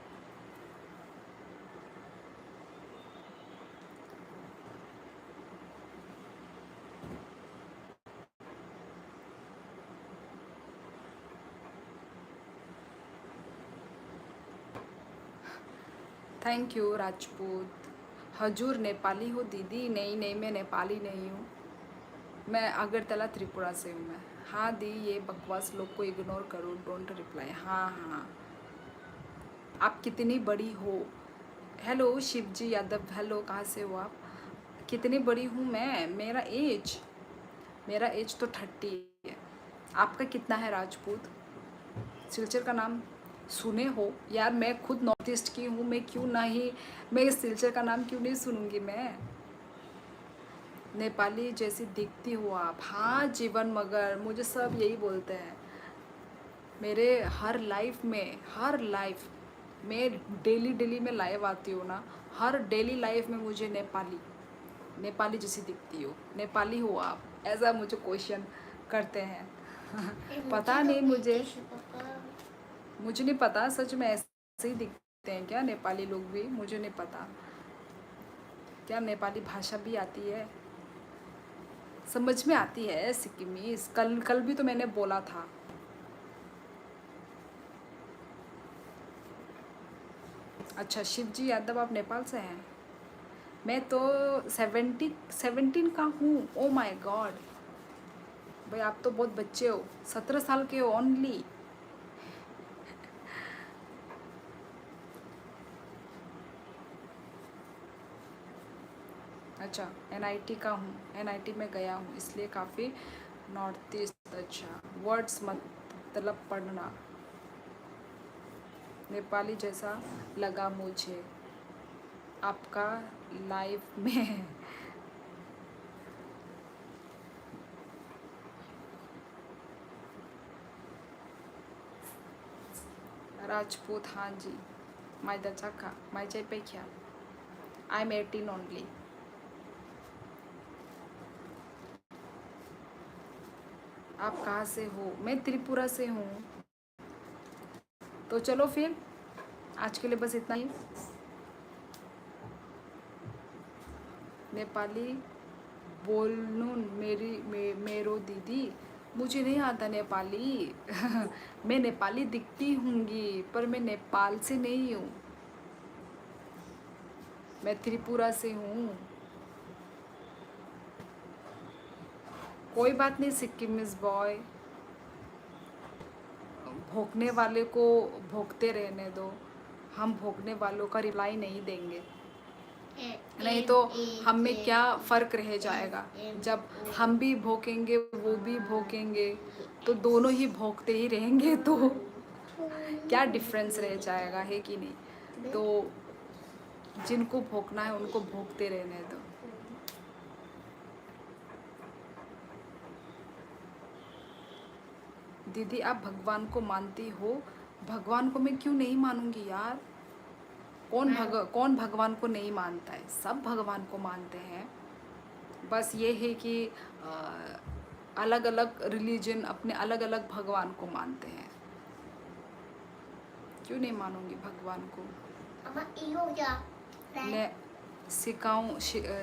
Thank you Rajput. हजूर नेपाली हो दीदी? नहीं नहीं, मैं नेपाली नहीं हूँ, मैं अगरतला त्रिपुरा से हूँ मैं। हाँ दी, ये बकवास लोग को इग्नोर करो, डोंट रिप्लाई। हाँ हाँ। आप कितनी बड़ी हो? हेलो शिवजी यादव, हेलो, कहाँ से हो आप? कितनी बड़ी हूँ मैं? मेरा एज तो 30 है। आपका कितना है राजपूत? सिलचर का नाम सुने हो? यार मैं खुद नॉर्थ ईस्ट की हूँ, मैं क्यों नहीं, मैं इस सिलचर का नाम क्यों नहीं सुनूंगी मैं? नेपाली जैसी दिखती हो आप। हाँ जीवन मगर, मुझे सब यही बोलते हैं। मेरे हर लाइफ में डेली मैं लाइव आती हूँ ना, हर डेली लाइफ में मुझे नेपाली जैसी दिखती हो। नेपाली हो आप, ऐसा मुझे क्वेश्चन करते हैं। पता नहीं मुझे नहीं पता, सच में ऐसे ही दिखते हैं क्या नेपाली लोग भी? मुझे नहीं पता। क्या नेपाली भाषा भी आती है? समझ में आती है सिक्किमीज, कल भी तो मैंने बोला था। अच्छा शिवजी यादव, आप नेपाल से हैं? मैं तो 17 का हूँ। ओ माय गॉड भाई, आप तो बहुत बच्चे हो, 17 साल के हो ओनली। अच्छा, NIT का हूँ, NIT में गया हूँ, इसलिए काफ़ी नॉर्थ ईस्ट। अच्छा, वर्ड्स मतलब पढ़ना। नेपाली जैसा लगा मुझे आपका लाइफ में। राजपूत, हाँ जी। माय दचाका, माय जय पेख्या। I am 18 only. आप कहाँ से हो? मैं त्रिपुरा से हूँ। तो चलो फिर आज के लिए बस इतना ही। नेपाली बोलूँ मेरो दीदी? मुझे नहीं आता नेपाली। मैं नेपाली दिखती हूँगी, पर मैं नेपाल से नहीं हूँ, मैं त्रिपुरा से हूँ। कोई बात नहीं सिक्किमीज बॉय, भोंकने वाले को भोंकते रहने दो, हम भोंकने वालों का रिप्लाई नहीं देंगे। नहीं तो हम में क्या फ़र्क रह जाएगा? जब हम भी भोंकेंगे वो भी भोंकेंगे, तो दोनों ही भोंकते ही रहेंगे, तो क्या डिफरेंस रह जाएगा, है कि नहीं। तो जिनको भोंकना है उनको भोंकते रहने दो। दीदी आप भगवान को मानती हो? भगवान को मैं क्यों नहीं मानूंगी यार। कौन भगवान को नहीं मानता है, सब भगवान को मानते हैं। बस ये है कि अलग अलग रिलीजन अपने अलग अलग भगवान को मानते हैं। क्यों नहीं मानूंगी भगवान को। Ama iyo ya. मैं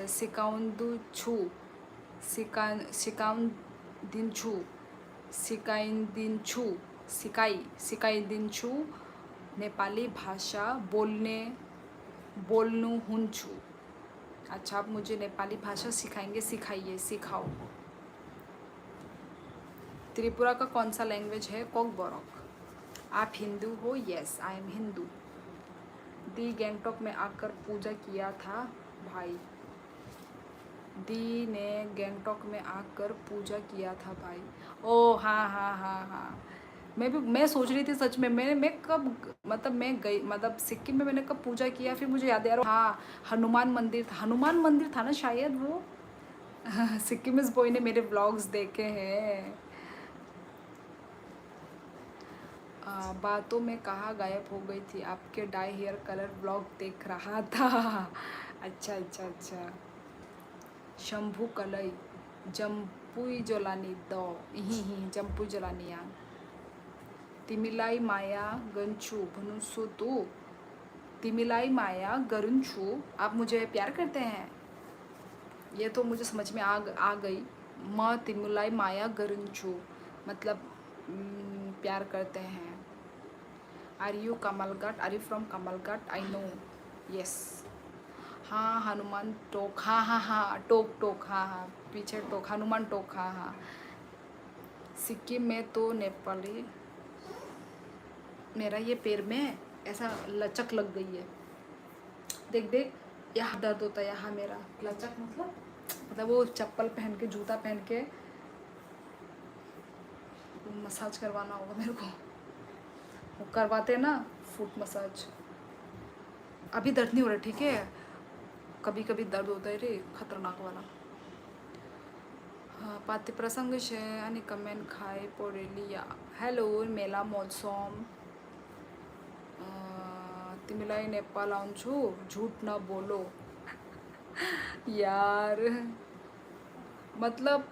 सिकाउंदु छु सिकाउंदिन्छु सिकाइदिन्छु नेपाली भाषा बोल्नु हुन्छु। अच्छा, आप मुझे नेपाली भाषा सिखाएंगे? सिखाइए, सिखाओ। त्रिपुरा का कौन सा लैंग्वेज है? कोकबोरोक। आप हिंदू हो? Yes, I am Hindu. दी गैंगटॉक में आकर पूजा किया था भाई। दी ने गैंगटॉक में आकर पूजा किया था भाई। ओ हाँ हाँ हाँ हाँ, मैं सोच रही थी सच में, मैं कब मतलब मैं गई, मतलब सिक्किम में मैंने कब पूजा किया, फिर मुझे याद आया हाँ हनुमान मंदिर था ना शायद वो। सिक्किमिस बॉय ने मेरे व्लॉग्स देखे हैं। बातों में कहाँ गायब हो गई थी? आपके डाई हेयर कलर व्लॉग देख रहा था। अच्छा अच्छा अच्छा। शंभू कलई जम्पुई जोलानी दो ही जम्पुई जोलानी यान तिमिलाई माया गंचू भनुसु तू तिमिलाई माया गरुंचू। आप मुझे प्यार करते हैं? ये तो मुझे समझ में आ गई। माँ तिमिलाई माया गरुंचू मतलब प्यार करते हैं। Are you Kamalgarh? Are you from Kamalgarh? I know, yes. हाँ हनुमान टोक, हाँ हाँ हाँ टोक हाँ हाँ पीछे टोक, हनुमान टोक, हाँ हाँ। सिक्किम में तो नेपाली। मेरा ये पैर में ऐसा लचक लग गई है, देख देख यहाँ दर्द होता है, यहाँ मेरा लचक मतलब वो चप्पल पहन के, जूता पहन के मसाज करवाना होगा मेरे को। वो करवाते हैं ना फुट मसाज। अभी दर्द नहीं हो रहा, ठीक है, कभी कभी दर्द होता है रे खतरनाक वाला। पाते प्रसंग से अनि कमेंट खाए पोरेलिया। हेलो मेला मौसम तिमीलाई नेपाल आउँछु झूठ न बोलो। यार मतलब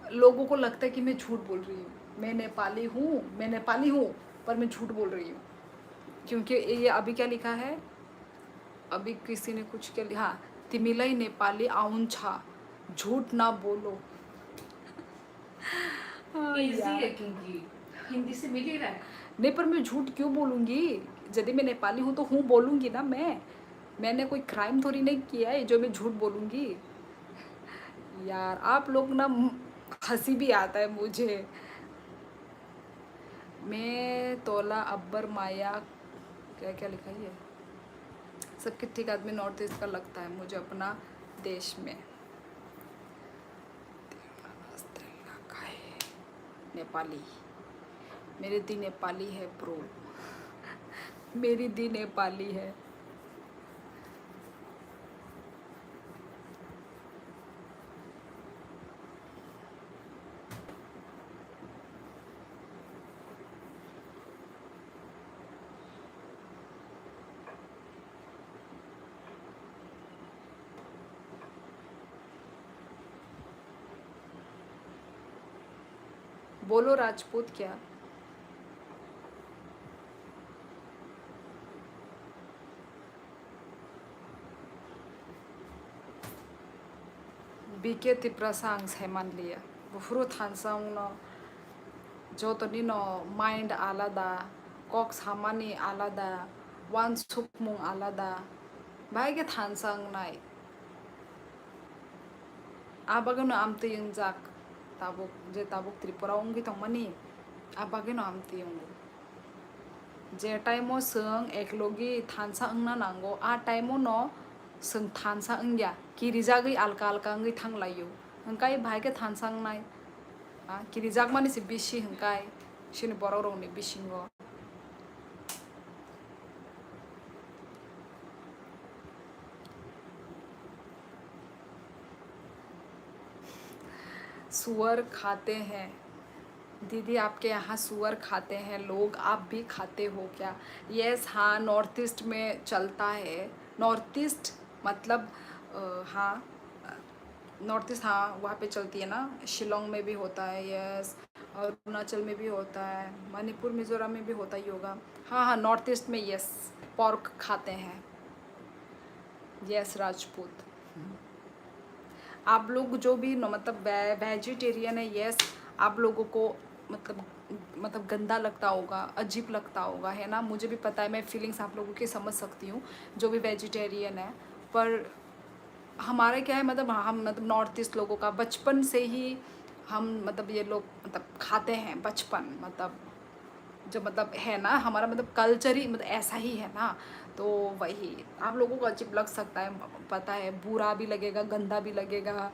लोगों को लगता है कि मैं झूठ बोल रही हूँ। मैं नेपाली हूँ पर मैं झूठ बोल रही हूँ, क्योंकि ये अभी क्या लिखा है, अभी किसी ने कुछ क्या लिखा, हाँ तिमिलाई नेपाली आउँछा झूठ ना बोलो। इजी है क्योंकि हिंदी से मिल ही रहा है। नहीं पर मैं झूठ क्यों बोलूँगी, यदि मैं नेपाली हूँ तो हूँ बोलूँगी ना। मैंने कोई क्राइम थोड़ी नहीं किया है जो मैं झूठ बोलूँगी। यार आप लोग ना, हंसी भी आता है मुझे। मैं तोला अब्बर माया क्या क्या लिखा है, सबके ठीक आदमी नॉर्थ ईस्ट का लगता है मुझे अपना देश में। नेपाली, मेरी दी नेपाली है ब्रो, मेरी दी नेपाली है। बोलो राजपूत क्या? बीके तिप्रसांग हेमान लिया बुफुरु थानसांग न जो तो निनो माइंड आलादा, कॉक्स हामानी आलादा, वन सुकमुंग आलादा, भाई के थानसांग नाई आबागन आमते यंजाक ताबुक जे ताबुक त्रिपुरा उंगी तो मनी आबागन आमते यंगो जे टाइमो संग एकलोगी थानसा अंगना नांगो आ टाइमो न संग थानसा अंग्या किरिजागै आलका अंगै थांलायो हंकाय भाई के थानसांग नाय किरिजाग माने से बिसि हंकाय 신이 버러러니 비신 거. सुअर खाते हैं दीदी, आपके यहाँ सुअर खाते हैं लोग, आप भी खाते हो क्या? यस हाँ, नॉर्थ ईस्ट में चलता है। नॉर्थ ईस्ट मतलब हाँ, नॉर्थ ईस्ट हाँ वहाँ पे चलती है ना। शिलोंग में भी होता है यस, और अरुणाचल में भी होता है, मणिपुर मिजोरम में भी होता ही होगा। हाँ हाँ, नॉर्थ ईस्ट में यस पॉर्क खाते हैं। यस राजपूत, आप लोग जो भी मतलब वेजिटेरियन है यस, आप लोगों को मतलब गंदा लगता होगा, अजीब लगता होगा, है ना। मुझे भी पता है, मैं फीलिंग्स आप लोगों की समझ सकती हूँ जो भी वेजिटेरियन है। पर हमारा क्या है, मतलब हम मतलब नॉर्थ ईस्ट लोगों का बचपन से ही हम मतलब ये लोग मतलब खाते हैं बचपन, मतलब जो मतलब है ना हमारा मतलब कल्चर ही मतलब ऐसा ही है ना। तो वही आप लोगों को अजीब लग सकता है, पता है, बुरा भी लगेगा, गंदा भी लगेगा,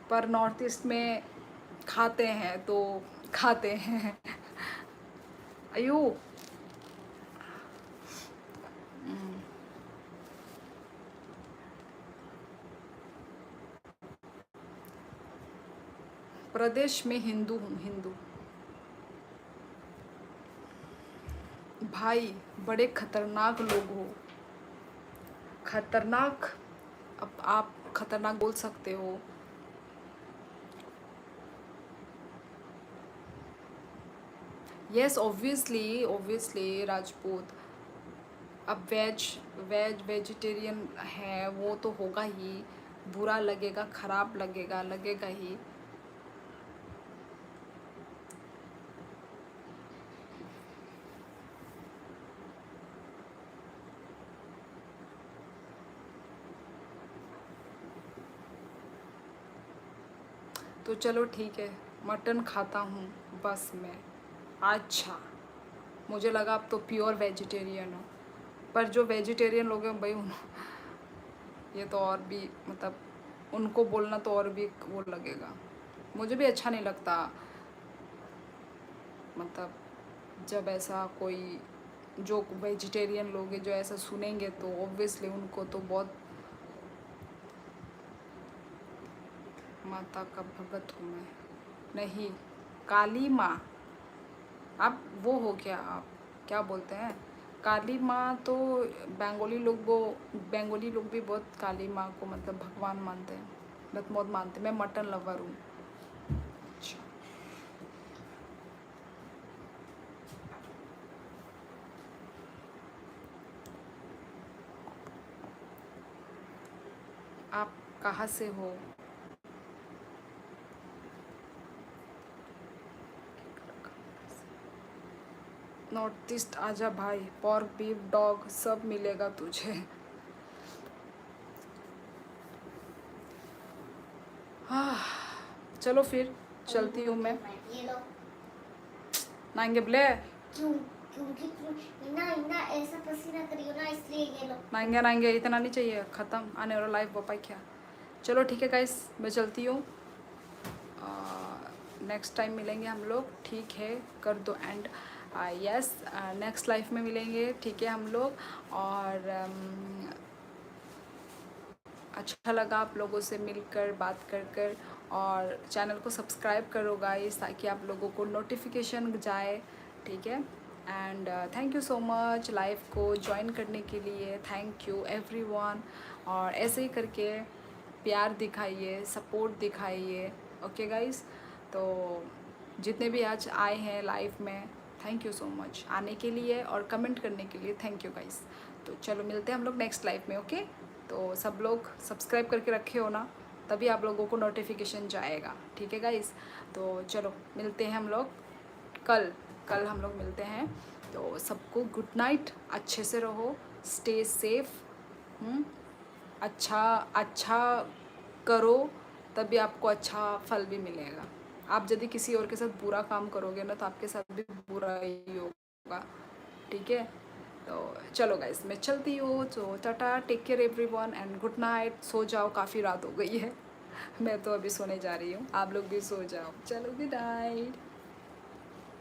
पर नॉर्थ ईस्ट में खाते हैं तो खाते हैं। अयो प्रदेश में हिंदू हूँ, हिंदू। भाई बड़े खतरनाक लोग हो। खतरनाक, अब आप खतरनाक बोल सकते हो। Yes obviously obviously Rajput. अब वेजिटेरियन है वो तो होगा ही, बुरा लगेगा, खराब लगेगा, लगेगा ही। तो चलो ठीक है, मटन खाता हूँ बस मैं। अच्छा, मुझे लगा आप तो प्योर वेजिटेरियन हो। पर जो वेजिटेरियन लोग हैं भाई ये तो और भी मतलब उनको बोलना तो और भी वो लगेगा। मुझे भी अच्छा नहीं लगता, मतलब जब ऐसा कोई जो वेजिटेरियन लोग हैं जो ऐसा सुनेंगे तो ऑब्वियसली उनको तो बहुत। माता का भगत हूँ मैं, नहीं काली माँ। आप वो हो क्या, आप क्या बोलते हैं काली माँ? तो बंगाली लोग भी बहुत काली माँ को मतलब भगवान मानते हैं, बहुत मानते हैं। मैं मटन लवर हूँ। अच्छा, आप कहाँ से हो? नॉर्थ ईस्ट आजा भाई, पॉर्क बीफ डॉग सब मिलेगा तुझे। हाँ चलो फिर चलती हूँ मैं। ये लो। नाएंगे बोले? क्यों? क्योंकि तुम इना इना ऐसा पसीना करी हो ना, इसलिए ये लो। नाएंगे नाएंगे, इतना नहीं चाहिए, ख़त्म आने वाला लाइफ पापा क्या। चलो ठीक है गाइस, मैं चलती हूँ। नेक्स्ट टाइम मिलेंगे हम लोग, ठीक है, कर दो एंड। यस नेक्स्ट लाइफ में मिलेंगे, ठीक है हम लोग। और अच्छा लगा आप लोगों से मिलकर, बात कर और चैनल को सब्सक्राइब करो गाइस ताकि आप लोगों को नोटिफिकेशन जाए, ठीक है। And thank you so much live को ज्वाइन करने के लिए, थैंक यू एवरीवन। और ऐसे ही करके प्यार दिखाइए, सपोर्ट दिखाइए, ओके गाइस। तो जितने भी आज आए हैं लाइव में, थैंक यू सो मच आने के लिए और कमेंट करने के लिए, थैंक यू गाइस। तो चलो मिलते हैं हम लोग नेक्स्ट लाइव में, ओके। तो सब लोग सब्सक्राइब करके रखे हो ना, तभी आप लोगों को नोटिफिकेशन जाएगा, ठीक है गाइस। तो चलो मिलते हैं हम लोग कल, कल हम लोग मिलते हैं। तो सबको गुड नाइट, अच्छे से रहो, स्टे सेफ। अच्छा अच्छा करो तभी आपको अच्छा फल भी मिलेगा। आप यदि किसी और के साथ बुरा काम करोगे ना तो आपके साथ भी बुरा ही होगा, ठीक है। तो चलो गाइस मैं चलती हूँ, तो tata, take care everyone and good night. सो जाओ, काफ़ी रात हो गई है। मैं तो अभी सोने जा रही हूँ, आप लोग भी सो जाओ। चलो गुड नाइट।